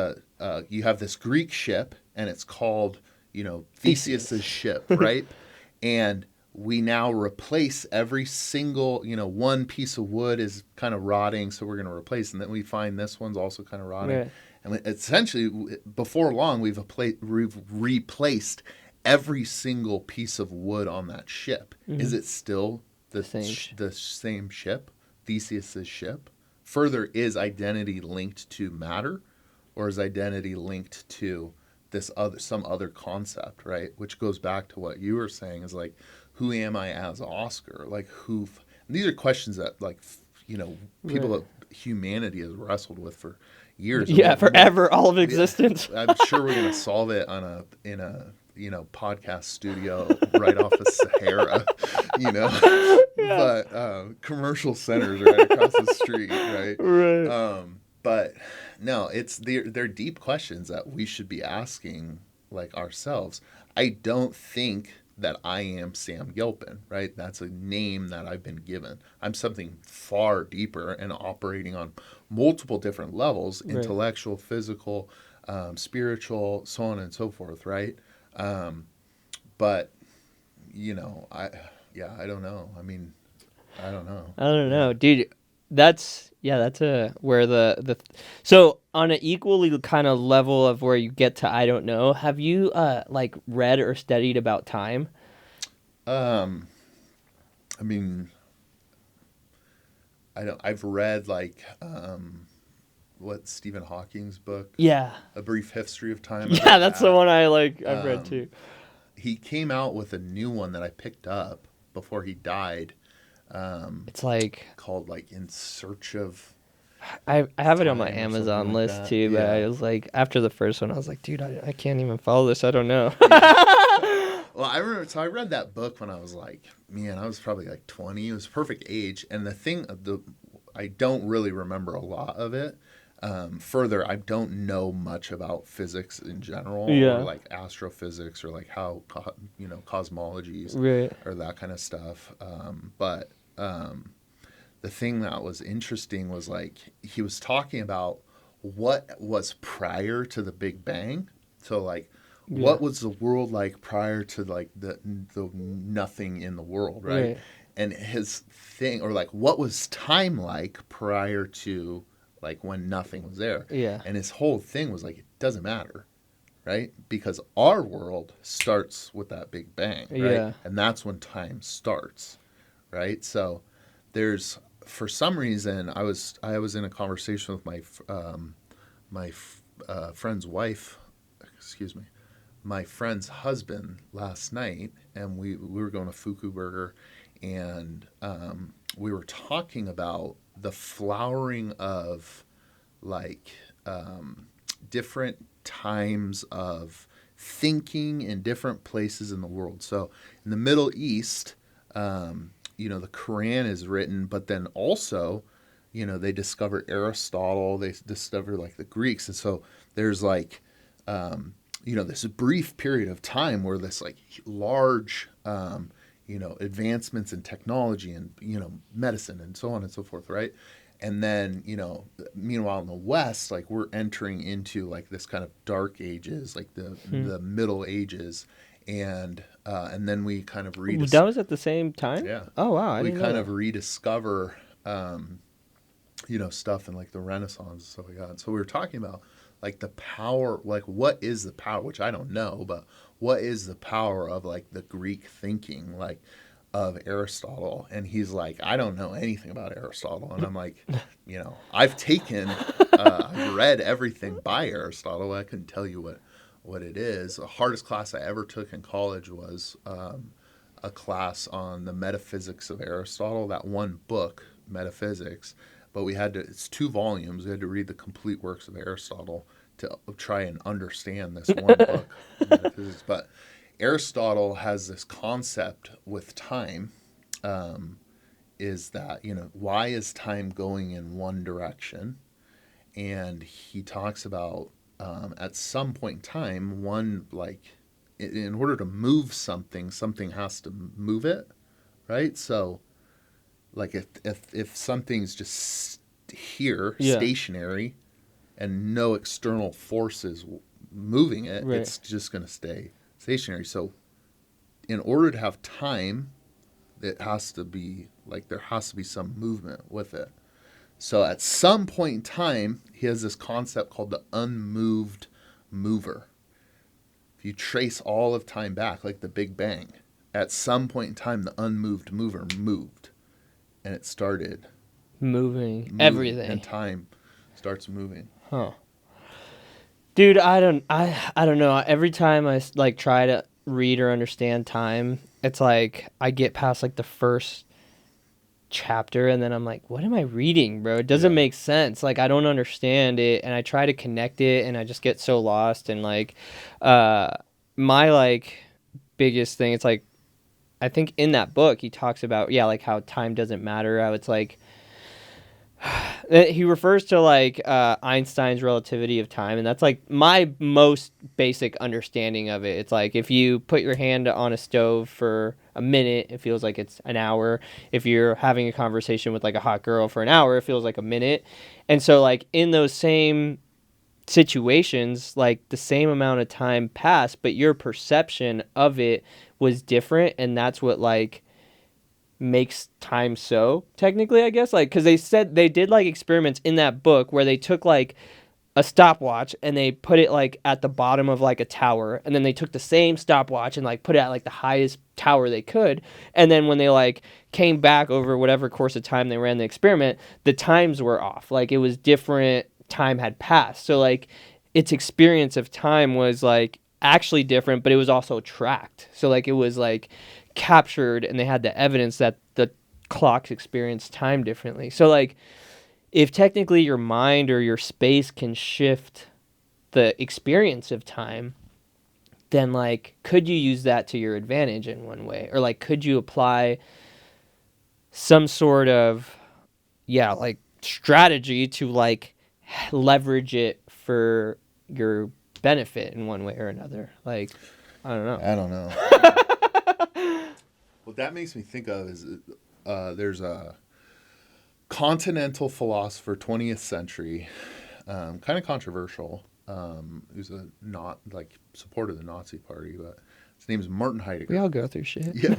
you have this Greek ship and it's called Theseus's ship, right? And we now replace every single one piece of wood is kind of rotting, so we're going to replace, and then we find this one's also kind of rotting. Right. And essentially, before long, we've replaced every single piece of wood on that ship. Mm-hmm. Is it still the same ship, Theseus's ship? Further, is identity linked to matter, or is identity linked to some other concept, right? Which goes back to what you were saying is like, who am I as Oscar? Like these are questions that like people Right. that humanity has wrestled with for years. Yeah, forever, all of existence. I'm sure we're gonna solve it in a podcast studio right off of Sahara, but commercial centers right across the street, right? Right. But no, they're deep questions that we should be asking like ourselves. I don't think that I am Sam Gilpin, right? That's a name that I've been given. I'm something far deeper and operating on multiple different levels, Right. intellectual, physical, spiritual, so on and so forth, right? But I don't know. I mean, I don't know. I don't know, dude. That's where the so on an equally kind of level of where you get to I don't know. Have you like read or studied about time? I mean, I've read like what Stephen Hawking's book, Yeah. A Brief History of Time. Yeah, that's the one I've read too. He came out with a new one that I picked up before he died. It's like called like In Search of. I have it on my Time or Amazon something like list that. too, but Yeah. I was like after the first one I was like, dude, I can't even follow this. I don't know. Well, I remember. So I read that book when I was like, I was probably like 20. It was perfect age, and the thing, I don't really remember a lot of it. Further, I don't know much about physics in general, or Yeah. like astrophysics, or like how cosmologies Right. or that kind of stuff. But the thing that was interesting was like he was talking about what was prior to the Big Bang. So like Yeah. what was the world like prior to like the nothing in the world, right? Right. And his thing, or like what was time like prior to like when nothing was there? Yeah. And his whole thing was like it doesn't matter, right? Because our world starts with that Big Bang, right? Yeah. And that's when time starts, right? So there's for some reason I was in a conversation with my friend's wife, excuse me, my friend's husband last night, and we were going to Fuku Burger, and we were talking about the flowering of like different times of thinking in different places in the world. So in the Middle East, the Quran is written, but then also, they discover Aristotle, they discover like the Greeks, and so there's like, this brief period of time where this like large, advancements in technology and medicine and so on and so forth, right? And then, meanwhile in the West, like we're entering into like this kind of dark ages, like the Middle Ages, and then we kind of That was at the same time? yeah, Oh, wow. I we didn't know kind that. of rediscover, stuff in like the Renaissance and stuff like that. So we were talking about like the power, like what is the power, which I don't know, but what is the power of like the Greek thinking, like of Aristotle? And he's like, I don't know anything about Aristotle. And I'm like, I've read everything by Aristotle. I couldn't tell you what it is. The hardest class I ever took in college was a class on the metaphysics of Aristotle, that one book, Metaphysics. But it's 2 volumes. We had to read the complete works of Aristotle to try and understand this one book, Metaphysics. But Aristotle has this concept with time, is that, why is time going in one direction? And he talks about at some point in time, one, like, in order to move something, something has to move it, right? So, like, if something's just here, Yeah. stationary, and no external forces moving it, Right. it's just going to stay stationary. So, in order to have time, it has to be like there has to be some movement with it. So at some point in time, he has this concept called the unmoved mover. If you trace all of time back, like the Big Bang, at some point in time, the unmoved mover moved, and it started Moving and everything. time starts moving. Huh. Dude, I don't know. Every time I like try to read or understand time, it's like I get past like the first chapter and then I'm like, what am I reading, bro? It doesn't Yeah. make sense. Like I don't understand it and I try to connect it and I just get so lost and like my like biggest thing, it's like I think in that book he talks about like how time doesn't matter, how it's like he refers to like Einstein's relativity of time, and that's like my most basic understanding of it. It's like if you put your hand on a stove for a minute, it feels like it's an hour. If you're having a conversation with like a hot girl for an hour, it feels like a minute. And so like in those same situations, like the same amount of time passed, but your perception of it was different, and that's what like makes time so technically, I guess, like because they said they did like experiments in that book where they took like a stopwatch and they put it like at the bottom of like a tower, and then they took the same stopwatch and like put it at like the highest tower they could, and then when they like came back over whatever course of time they ran the experiment, the times were off, like it was different, time had passed, so like its experience of time was like actually different, but it was also tracked, so like it was like captured and they had the evidence that the clocks experienced time differently. So like if technically your mind or your space can shift the experience of time, then like could you use that to your advantage in one way, or like could you apply some sort of yeah, like strategy to like leverage it for your benefit in one way or another. Like, I don't know. I don't know. What that makes me think of is there's a continental philosopher, 20th century, kind of controversial. Who's a not like supported the Nazi Party, but his name is Martin Heidegger. We all go through shit. Yeah, we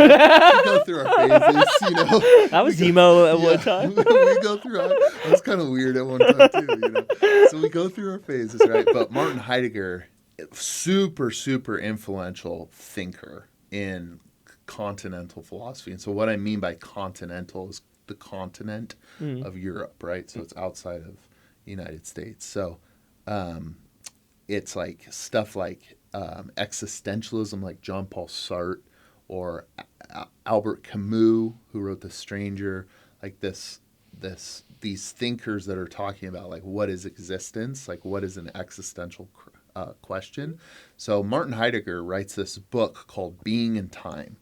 go through our phases, you know. I was emo at one time. we go through. I was kind of weird at one time too, you know. So we go through our phases, right? But Martin Heidegger, super, super influential thinker in continental philosophy. And so what I mean by continental is the continent of Europe, right? So it's outside of the United States. So it's like stuff like existentialism, like Jean-Paul Sartre or Albert Camus, who wrote The Stranger, like these thinkers that are talking about like what is existence, like what is an existential question. So Martin Heidegger writes this book called Being and Time,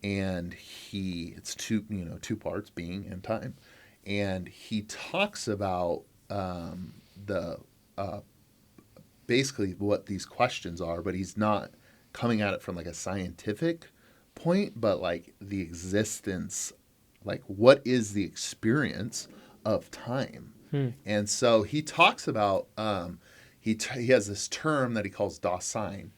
and it's two parts, being and time, and he talks about the basically what these questions are, but he's not coming at it from like a scientific point, but like the existence, like what is the experience of time. And so he talks about he has this term that he calls Dasein,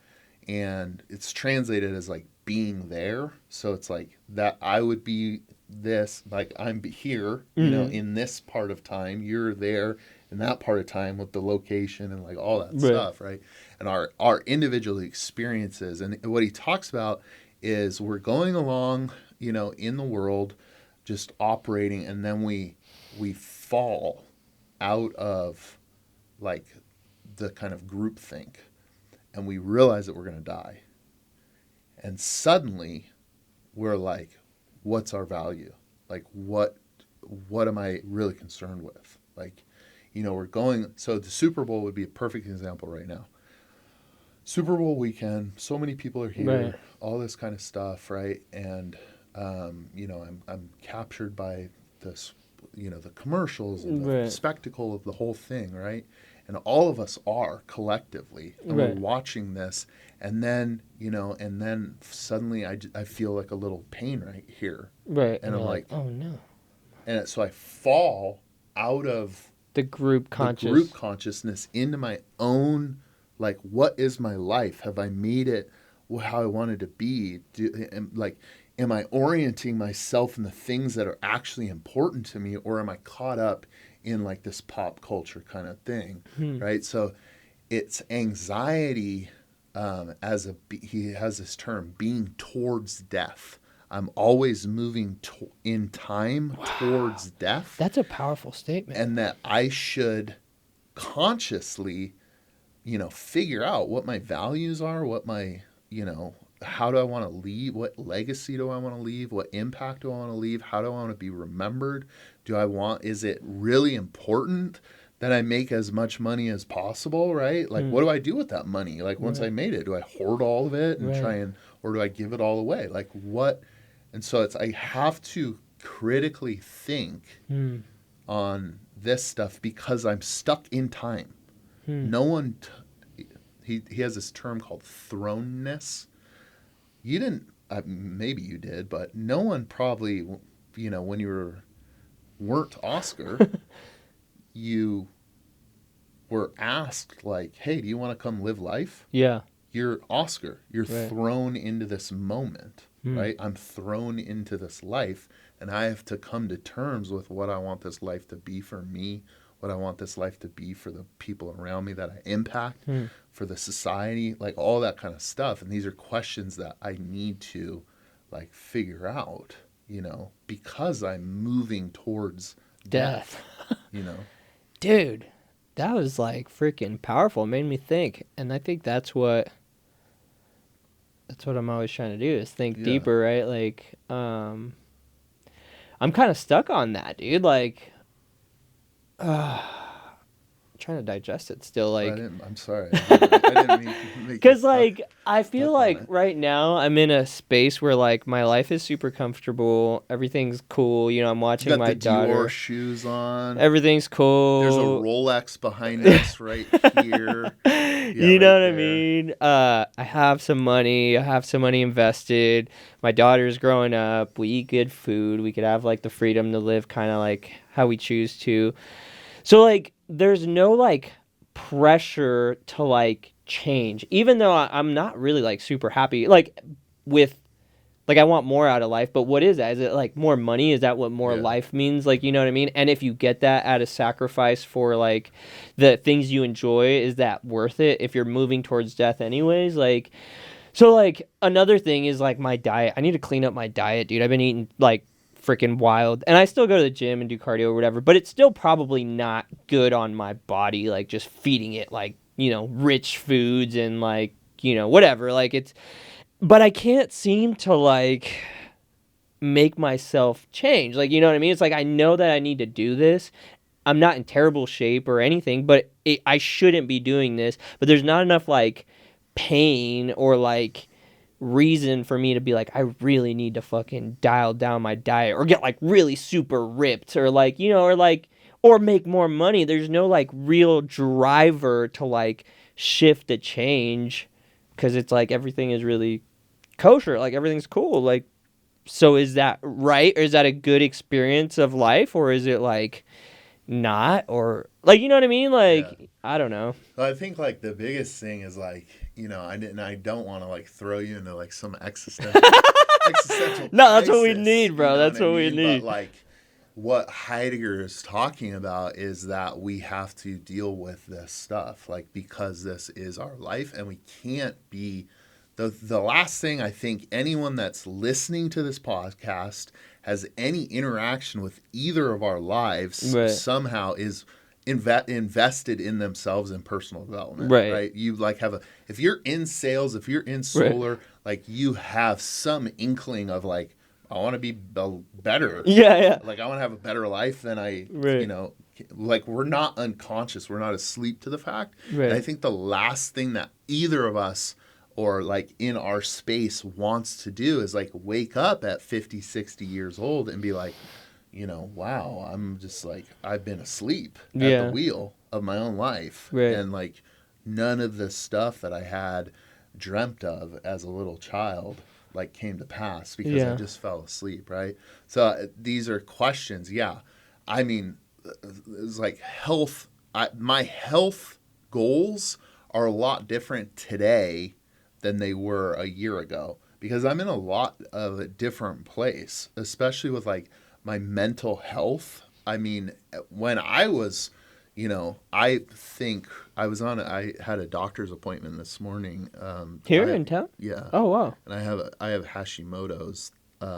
and it's translated as like being there. So it's like that I would be this, like I'm here, you know, in this part of time, you're there in that part of time with the location and like all that stuff, right? And our individual experiences. And what he talks about is we're going along, you know, in the world, just operating, and then we fall out of like the kind of groupthink, and we realize that we're going to die. And suddenly we're like, what's our value? Like what am I really concerned with? Like, you know, we're going, so the Super Bowl would be a perfect example right now. Super Bowl weekend, so many people are here, all this kind of stuff, right? And you know, I'm captured by this, you know, the commercials and the spectacle of the whole thing, right? And all of us are collectively, and we're watching this, and then, you know, and then suddenly I feel like a little pain right here, and I'm like, oh no. And so I fall out of the group consciousness into my own, like, what is my life? Have I made it how I wanted to be? Am I orienting myself in the things that are actually important to me, or am I caught up in like this pop culture kind of thing, right? So it's anxiety he has this term, being towards death. I'm always moving in time towards death. That's a powerful statement. And that I should consciously, you know, figure out what my values are, what my, you know, how do I want to leave? What legacy do I want to leave? What impact do I want to leave? How do I want to be remembered? Is it really important that I make as much money as possible, right? Like, what do I do with that money? Like, once I made it, do I hoard all of it and or do I give it all away? Like, what? And so I have to critically think on this stuff because I'm stuck in time. No one, he has this term called throneness. You didn't, maybe you did, but no one probably, you know, when you weren't Oscar, you were asked like, hey, do you want to come live life? Yeah. You're Oscar. You're thrown into this moment, right? I'm thrown into this life, and I have to come to terms with what I want this life to be for me, what I want this life to be for the people around me that I impact, for the society, like all that kind of stuff. And these are questions that I need to like figure out, you know, because I'm moving towards death you know. Dude, that was like freaking powerful. It made me think. And I think that's what I'm always trying to do, is think deeper, right? Like, I'm kind of stuck on that, dude. Like, trying to digest it still, I like, didn't. I'm sorry. I didn't make you because stuck, like I feel stuck on like it. right now I'm in a space where like my life is super comfortable, everything's cool. You know, I'm You watching got my the Dior daughter. shoes on. Everything's There's a cool. Rolex behind us right here. Yeah, You know right what I there. mean? I have some money. I have some money invested. My daughter's growing up. We eat good food. We could have like the freedom to live kind of like how we choose to. So like there's no like pressure to like change. Even though I'm not really like super happy like with like I want more out of life, but what is that? Is it like more money? Is that what more Yeah. life means? Like, you know what I mean? And if you get that at a sacrifice for like the things you enjoy, is that worth it if you're moving towards death anyways? Like so like another thing is like my diet. I need to clean up my diet, dude. I've been eating like freaking wild. And I still go to the gym and do cardio or whatever, but it's still probably not good on my body like just feeding it like, you know, rich foods and like, you know, whatever. Like it's but I can't seem to like make myself change. Like, you know what I mean? It's like I know that I need to do this. I'm not in terrible shape or anything, but I shouldn't be doing this. But there's not enough like pain or like reason for me to be like, I really need to fucking dial down my diet or get like really super ripped or like, you know, or like, or make more money. There's no like real driver to like shift the change because it's like everything is really kosher. Like everything's cool. Like, so is that right? Or is that a good experience of life? Or is it like not? Or like, you know what I mean? Yeah. Like, I don't know. Well, I think like the biggest thing is like, I don't want to like throw you into like some existential No, that's what we crisis, need, you bro. know That's what I what we mean? But need. like what Heidegger is talking about is that we have to deal with this stuff like because this is our life and we can't be the last thing I think anyone that's listening to this podcast has any interaction with either of our lives Right. somehow is invested in themselves in personal development, Right. right? You like have a if you're in sales, if you're in Right. solar, like you have some inkling of like I want to be better. Yeah, yeah. Like I want to have a better life than Right. like we're not unconscious, we're not asleep to the fact. Right. And I think the last thing that either of us or like in our space wants to do is like wake up at 50, 60 years old and be like, wow, I'm just like, I've been asleep at the Yeah. wheel of my own life. Right. And like none of the stuff that I had dreamt of as a little child like came to pass because I Yeah. just fell asleep. Right. So these are questions. Yeah. I mean, it's like health. My health goals are a lot different today than they were a year ago because I'm in a lot of a different place, especially with like my mental health. I mean, when I was, I think I had a doctor's appointment this morning. Here in town? Yeah. Oh, wow. And I have Hashimoto's,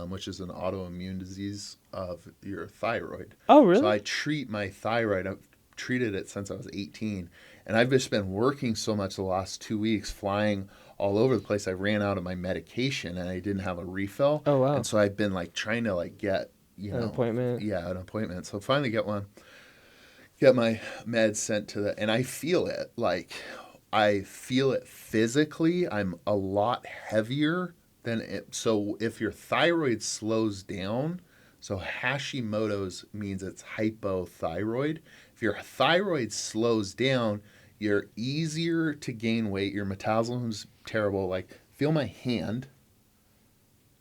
which is an autoimmune disease of your thyroid. Oh, So really? I treat my thyroid. I've treated it since I was 18. And I've just been working so much the last 2 weeks, flying all over the place. I ran out of my medication and I didn't have a refill. Oh, wow. And so I've been like trying to like get, An appointment. Yeah, an appointment. So finally get my meds sent to and I feel it. Like I feel it physically. I'm a lot heavier than it. So if your thyroid slows down, so Hashimoto's means it's hypothyroid. If your thyroid slows down, you're easier to gain weight. Your metabolism's terrible. Like, feel my hand.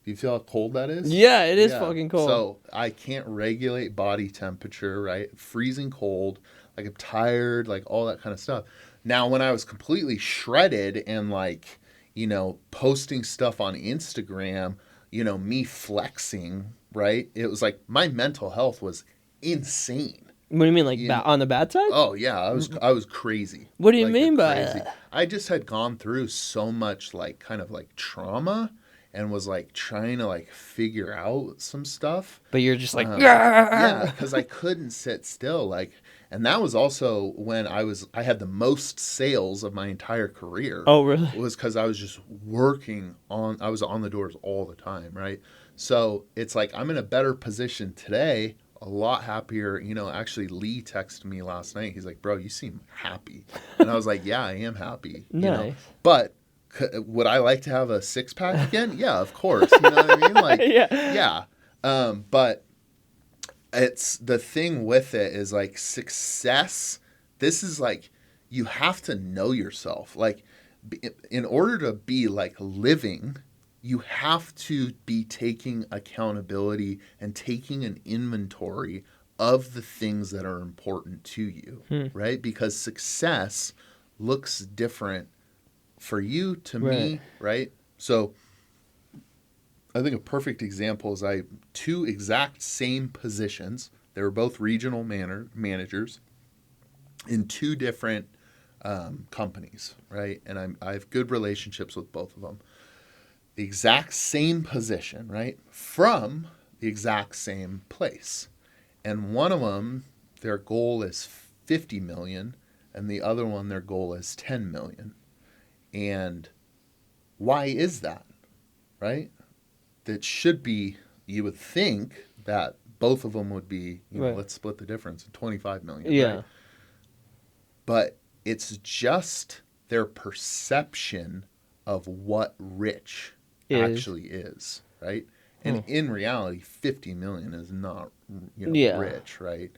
Do you feel how cold that is? Yeah, it is Yeah. fucking cold. So I can't regulate body temperature, right? Freezing cold. Like I'm tired, like all that kind of stuff. Now, when I was completely shredded and like, posting stuff on Instagram, me flexing, right? It was like my mental health was insane. What do you mean, like on the bad side? Oh yeah, I was crazy. What do you Like, mean by crazy. that? I just had gone through so much like kind of like trauma and was like trying to like figure out some stuff. But you're just like, Yeah, because I couldn't sit still. Like, and that was also when I had the most sales of my entire career. Oh, really? It was because I was just I was on the doors all the time, right? So it's like I'm in a better position today, a lot happier. You know, actually, Lee texted me last night. He's like, "Bro, you seem happy," and I was like, "Yeah, I am happy." You know, Nice. but would I like to have a six pack again? Yeah, of course. You know what I mean? Like, Yeah. yeah. But it's the thing with it is like success. This is like you have to know yourself. Like, in order to be like living, you have to be taking accountability and taking an inventory of the things that are important to you, right? Because success looks different for you to Right. me, right? So I think a perfect example is two exact same positions. They were both regional managers in two different companies, right? And I have good relationships with both of them. The exact same position, right? From the exact same place. And one of them, their goal is 50 million, and the other one, their goal is 10 million. And why is that, right? That should be, you would think that both of them would be, Right. let's split the difference, 25 million, Yeah. right? But it's just their perception of what rich actually is, right? And in reality, 50 million is not, Yeah. rich, right?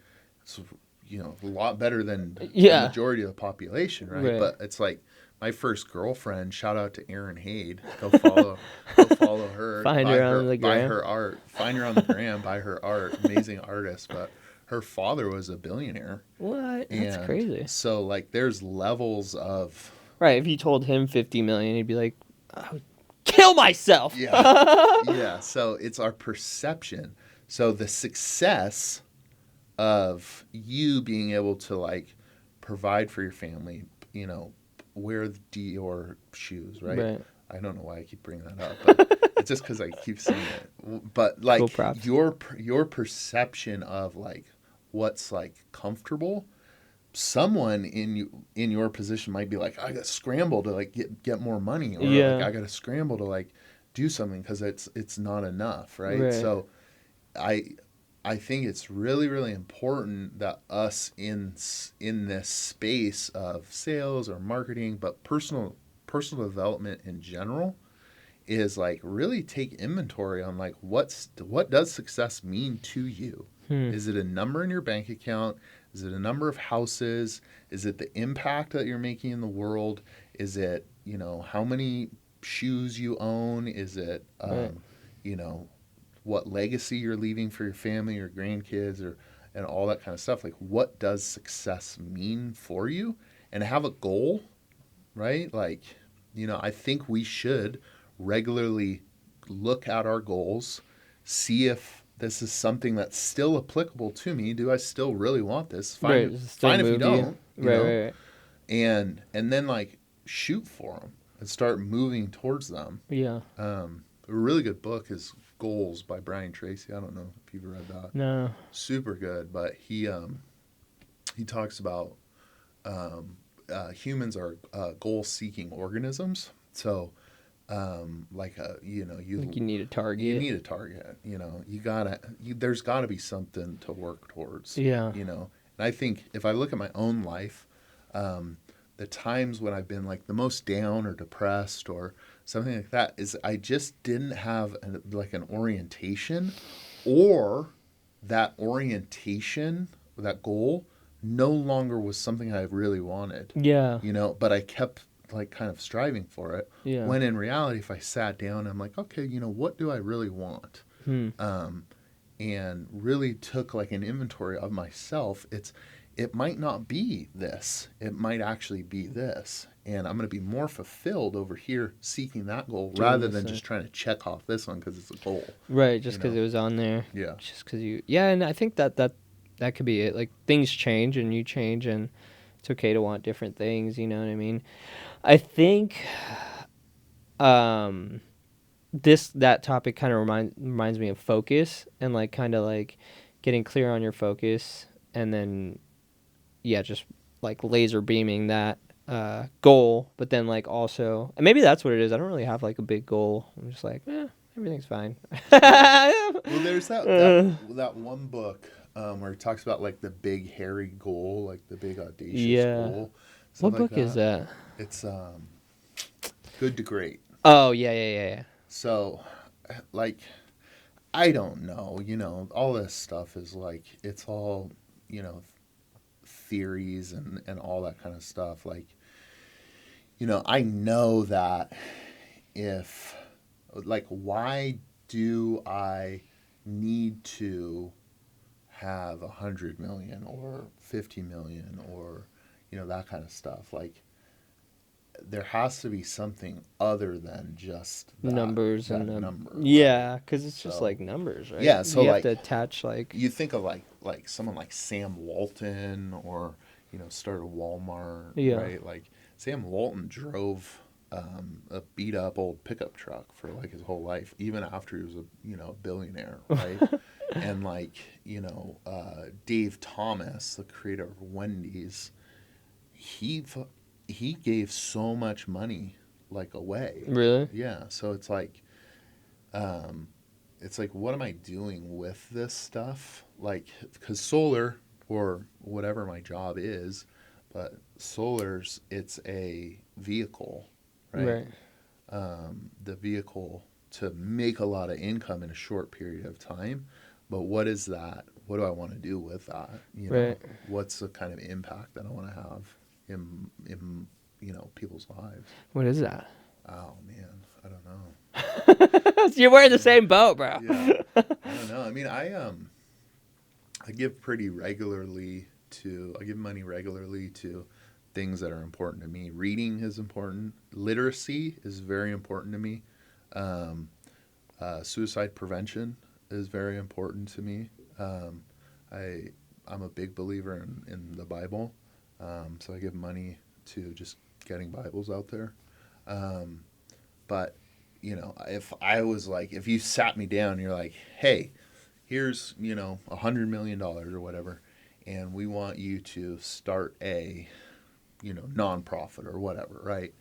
It's, a lot better than the Yeah. majority of the population, right? Right. But it's like my first girlfriend, shout out to Erin Hade. Go follow her. Find buy her on the buy gram. her art. Find her on the gram, buy her art. Amazing artist, but her father was a billionaire. What? That's And crazy. so like there's levels of Right. If you told him 50 million, he'd be like, I would kill myself. yeah. So it's our perception. So the success of you being able to like provide for your family, wear the Dior shoes, right? I don't know why I keep bringing that up, but it's just because I keep saying it. But like Cool props. your perception of like what's like comfortable, someone in your position might be like, I got to scramble to like get more money, or Yeah. like I got to scramble to like do something because it's not enough, right? Right. So I think it's really, really important that us in this space of sales or marketing, but personal development in general, is like really take inventory on like what does success mean to you? Is it a number in your bank account? Is it a number of houses? Is it the impact that you're making in the world? Is it, how many shoes you own? Is it, what legacy you're leaving for your family or grandkids and all that kind of stuff? Like, what does success mean for you? And have a goal, right? Like, I think we should regularly look at our goals, see if this is something that's still applicable to me. Do I still really want this? Fine if you don't. Right. And then like shoot for them and start moving towards them. Yeah. A really good book is Goals by Brian Tracy. I don't know if you've read that. No. Super good, but he talks about humans are goal-seeking organisms. So like you need a target. You need a target. There's gotta be something to work towards. Yeah. And I think if I look at my own life, the times when I've been like the most down or depressed or something like that is I just didn't have an orientation, or that orientation, that goal no longer was something I really wanted. Yeah. But I kept like kind of striving for it. Yeah. When in reality, if I sat down, I'm like, okay, what do I really want? And really took like an inventory of myself. It might not be this. It might actually be this. And I'm going to be more fulfilled over here seeking that goal rather than just trying to check off this one because it's a goal. Right, just because it was on there. Yeah. Just because and I think that could be it. Like, things change and you change, and it's okay to want different things, you know what I mean? I think that topic kind of reminds me of focus, and like kind of like getting clear on your focus, and then just like laser beaming that goal, but then like also, and maybe that's what it is. I don't really have like a big goal. I'm just like, everything's fine. Well, there's that one book where he talks about like the big hairy goal, like the big audacious Yeah. goal, stuff What like book is that. that? It's Good to Great. Oh, yeah, yeah, yeah, yeah. So, like, I don't know, all this stuff is like, it's all, you know, theories and all that kind of stuff. Like, I know that if, like, why do I need to have 100 million or 50 million or, that kind of stuff? Like, there has to be something other than just Numbers that and number, right? yeah, because it's just So like numbers, right? yeah, so You have to like attach like you think of like someone like Sam Walton or started Walmart, yeah, right? Like Sam Walton drove a beat up old pickup truck for like his whole life, even after he was a billionaire, right? And like Dave Thomas, the creator of Wendy's, he he gave so much money like away. really, Yeah, so um, it's like, what am I doing with this stuff? Like, because solar or whatever my job is, but solar's it's a vehicle, right? right, The vehicle to make a lot of income in a short period of time. But what is that? What do I want to do with that? right. What's the kind of impact that I want to have in people's lives? What is that? Oh man, I don't know. You're wearing the same boat, bro. Yeah, I don't know. I mean, I give I give money regularly to things that are important to me. Reading is important. Literacy is very important to me. Um, Suicide prevention is very important to me. Um, I I'm a big believer in the Bible, so I give money to just getting Bibles out there. Um, but if you sat me down, and you're like, hey, here's $100 million or whatever, and we want you to start a nonprofit or whatever, right?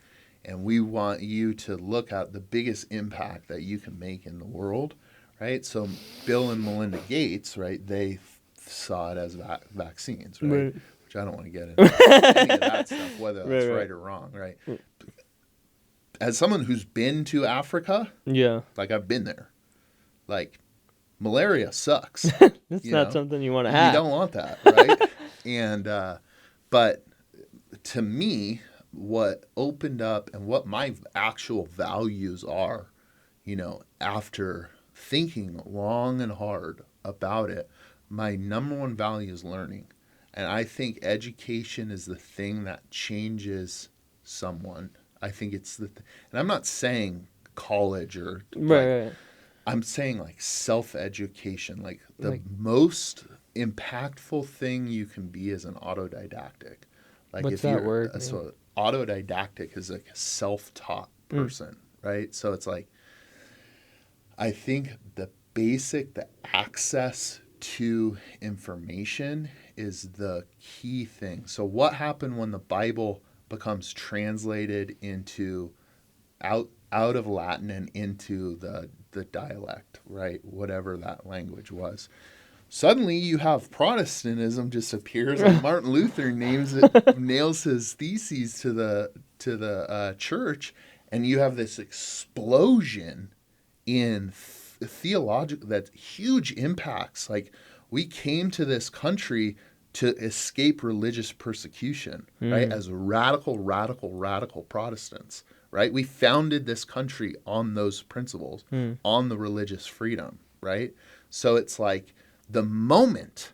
And we want you to look at the biggest impact that you can make in the world, right? So Bill and Melinda Gates, right? They saw it as vaccines, right? Right. Which I don't want to get into any of that stuff, whether that's Right. right or wrong, right? As someone who's been to Africa, Yeah, like I've been there, like malaria sucks. that's You not know, something you want to you have. don't want that, right? and but to me, what opened up and what my actual values are, after thinking long and hard about it, my number one value is learning. And I think education is the thing that changes someone. I think it's and I'm not saying college or like, Right, right. I'm saying like self education. Like the Like, most impactful thing you can be is an autodidactic. Like what's if that you're word mean? so autodidactic is like a self taught Mm. person, right? So it's like I think the access to information is the key thing. So what happened when the Bible becomes translated into out of Latin and into the dialect, right? Whatever that language was. Suddenly you have Protestantism disappears and Martin Luther nails his theses to the church, and you have this explosion in theological that huge impacts. Like we came to this country to escape religious persecution, right? Mm. As radical Protestants, right? We founded this country on those principles, Mm. on the religious freedom, right? So it's like the moment,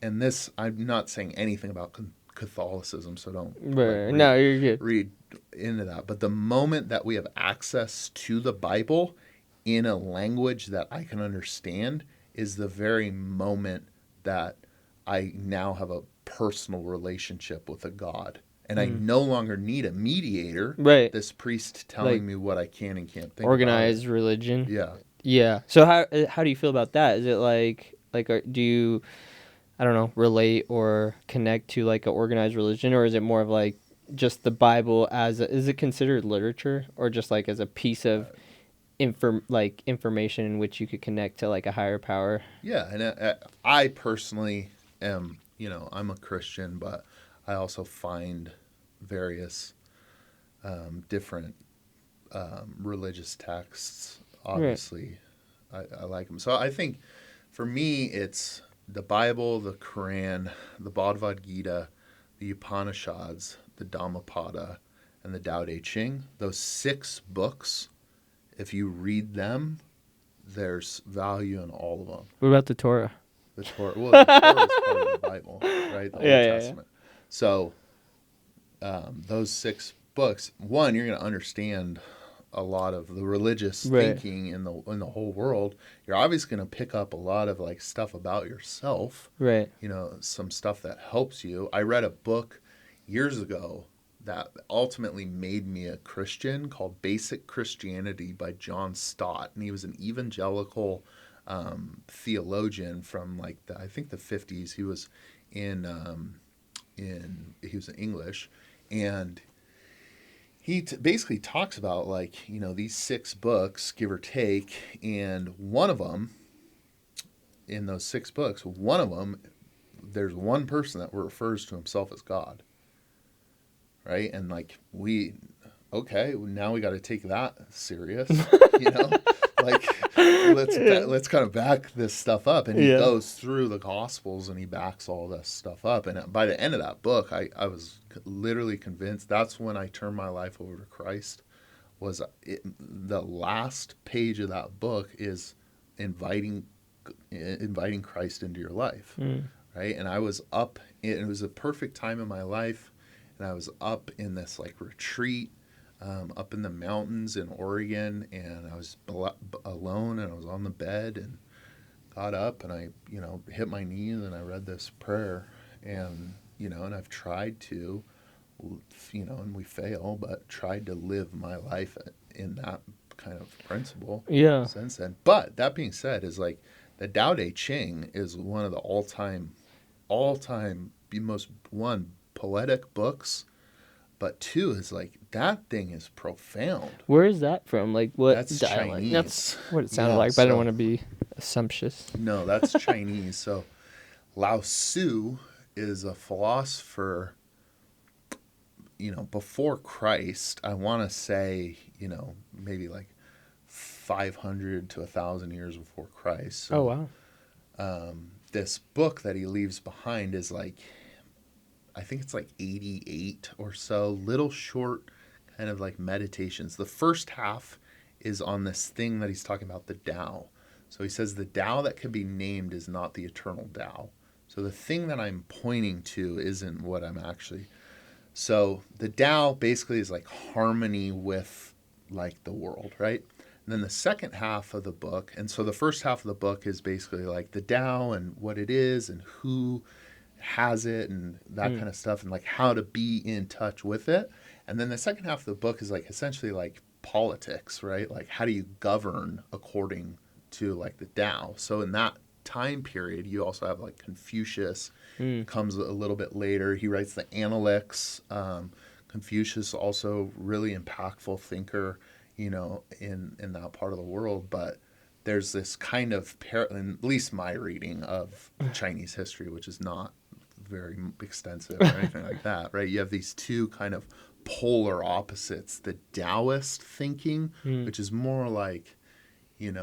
and this, I'm not saying anything about Catholicism, so don't Right. No, you're good. read into that. But the moment that we have access to the Bible in a language that I can understand is the very moment that I now have a personal relationship with a God. And I no longer need a mediator, Right. this priest telling Like me what I can and can't think organized about religion. it. Yeah. Yeah. So how do you feel about that? Is it do you, I don't know, relate or connect to like an organized religion, or is it more of like just the Bible is it considered literature, or just like as a piece of information in which you could connect to like a higher power. Yeah, and I personally am, I'm a Christian, but I also find various different religious texts. Right. Obviously, I like them. So I think for me, it's the Bible, the Quran, the Bhagavad Gita, the Upanishads, the Dhammapada, and the Tao Te Ching. Those 6 books, if you read them, there's value in all of them. What about the Torah? The Torah, well, the Torah is part of the Bible, right? The Old Yeah. Testament. So those 6 books, one, you're going to understand a lot of the religious Right. thinking in the whole world. You're obviously going to pick up a lot of like stuff about yourself. Right. Some stuff that helps you. I read a book years ago that ultimately made me a Christian called Basic Christianity by John Stott, and he was an evangelical theologian from like I think the 50s. He was in English, and he basically talks about like these 6 books, give or take, and one of them in those 6 books, one of them, there's one person that refers to himself as God, right? And like okay, now we got to take that serious, like let's kind of back this stuff up. And he goes through the Gospels and he backs all this stuff up. And by the end of that book, I was literally convinced. That's when I turned my life over to Christ. The last page of that book is inviting Christ into your life, right? And I was up. It was a perfect time in my life, and I was up in this like retreat. Up in the mountains in Oregon, and I was alone, and I was on the bed, and got up, and I, hit my knees, and I read this prayer, and and I've tried to, and we fail, but tried to live my life in that kind of principle. Yeah. Since then, but that being said, is like the Tao Te Ching is one of the all-time, most poetic books. But 2 is like that thing is profound. Where is that from? Like what That's dialect? Chinese. That's what it sounded like, but I didn't want to be assumptuous. No, that's Chinese. So Lao Tzu is a philosopher, before Christ. I want to say, maybe like 500 to 1,000 years before Christ. So, oh, wow. This book that he leaves behind is like, I think it's like 88 or so, little short kind of like meditations. The first half is on this thing that he's talking about, the Tao. So he says the Tao that can be named is not the eternal Tao. So the thing that I'm pointing to isn't what I'm actually. So the Tao basically is like harmony with like the world, right? And then the second half of the book, and so the first half of the book is basically like the Tao and what it is and who has it and that kind of stuff, and like how to be in touch with it. And then the second half of the book is like essentially like politics, right? Like how do you govern according to like the Tao. So in that time period, you also have like Confucius comes a little bit later. He writes the Analects. Confucius also really impactful thinker, in that part of the world. But there's this kind of at least my reading of Chinese history, which is not very extensive or anything like that, right? You have these 2 kind of polar opposites: the Taoist thinking, which is more like, kind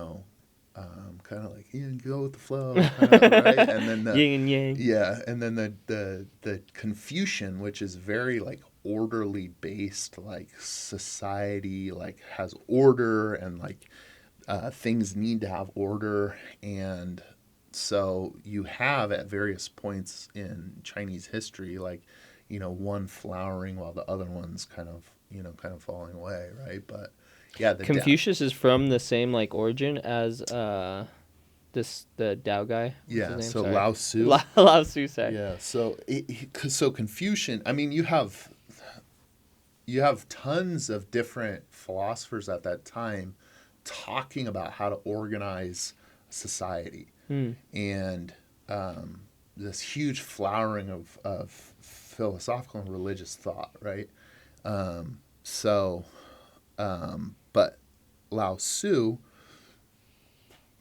of like go with the flow, kind of, right? And then the yin and yang. Yeah, and then the Confucian, which is very like orderly based, like society like has order and like things need to have order. And so you have at various points in Chinese history, like, one flowering while the other one's kind of falling away, right? But yeah, Confucius is from the same like origin as the Tao guy. What's yeah, his name? so Sorry. Lao Tzu. Lao Tzu, sorry. Yeah, so Confucian. I mean, you have tons of different philosophers at that time talking about how to organize society, and this huge flowering of philosophical and religious thought, right? But Lao Tzu,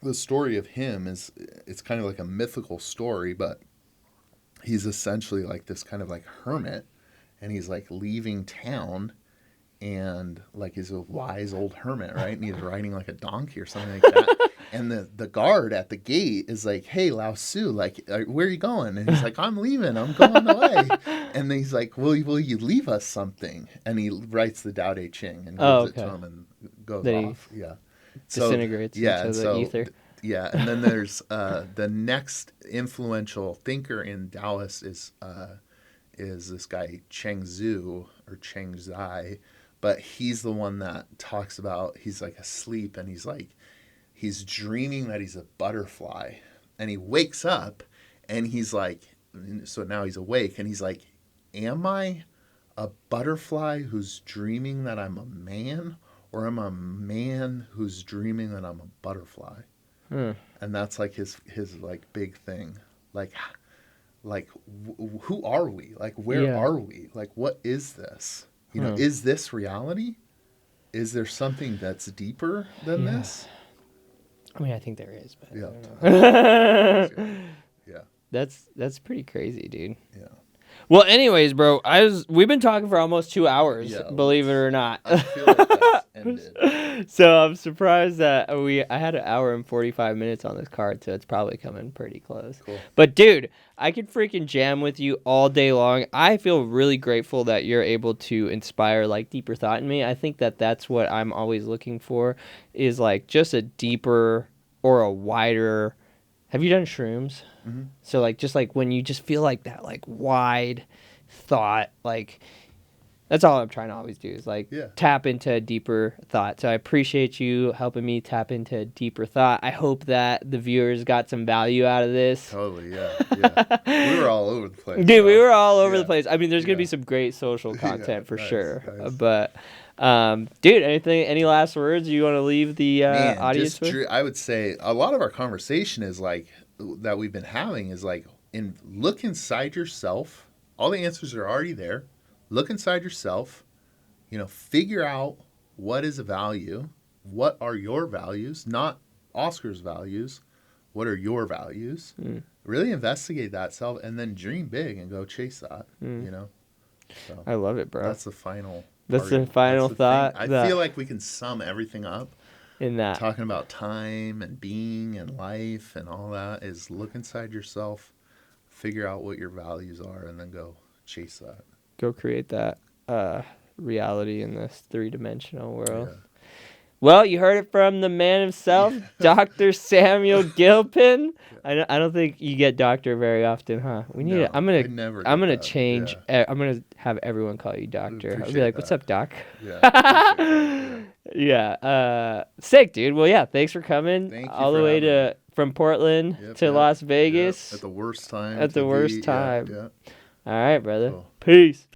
the story of him is, it's kind of like a mythical story, but he's essentially like this kind of like hermit, and he's like leaving town, and like he's a wise old hermit, right? And he's riding like a donkey or something like that. And the guard at the gate is like, "Hey, Lao Tzu, like, where are you going?" And he's like, "I'm leaving. I'm going away." And then he's like, will you leave us something?" And he writes the Tao Te Ching and gives it to him and goes then off. Yeah. Disintegrates into the ether. Yeah, and then there's the next influential thinker in Taoist is this guy Cheng Zhu or Cheng Zai, but he's the one that talks about, he's like asleep and he's dreaming that he's a butterfly, and he wakes up and he's like, so now he's awake and he's like, am I a butterfly who's dreaming that I'm a man, or am I a man who's dreaming that I'm a butterfly? And that's like his like big thing, like who are we, like where are we, like what is this, you know, is this reality, is there something that's deeper than this? I mean, I think there is, but yeah, that's pretty crazy, dude. yeah. Well, anyways, bro, we've been talking for almost 2 hours, believe it or not. I feel like that's ended. So I'm surprised that I had an hour and 45 minutes on this card, so it's probably coming pretty close. Cool. But dude, I could freaking jam with you all day long. I feel really grateful that you're able to inspire like deeper thought in me. I think that that's what I'm always looking for, is like just a deeper or a wider. Have you done shrooms? Mm-hmm. So like just like when you just feel like that like wide thought, like that's all I'm trying to always do is like tap into a deeper thought. So I appreciate you helping me tap into a deeper thought. I hope that the viewers got some value out of this. Totally, yeah. We were all over the place. Dude, we were all over the place. I mean, there's going to be some great social content for sure. Nice. But dude, any last words you want to leave the audience with? I would say a lot of our conversation is like that we've been having is like, look inside yourself. All the answers are already there. Look inside yourself, figure out what is a value. What are your values? Not Oscar's values. What are your values? Really investigate that self, and then dream big and go chase that, So I love it, bro. That's the final thought. I feel like we can sum everything up in that. Talking about time and being and life and all that is look inside yourself, figure out what your values are, and then go chase that. Go create that reality in this 3-dimensional world. Yeah. Well, you heard it from the man himself, Dr. Samuel Gilpin. I don't think you get doctor very often, huh? We need it. I'm gonna change. Yeah. I'm gonna have everyone call you doctor. I'll be like, "What's up, doc?" Yeah. Yeah. Sick, dude. Well, yeah. Thanks for coming. Thank you all the way from Portland to Las Vegas. At the worst time. Yeah. All right, brother. Cool. Peace.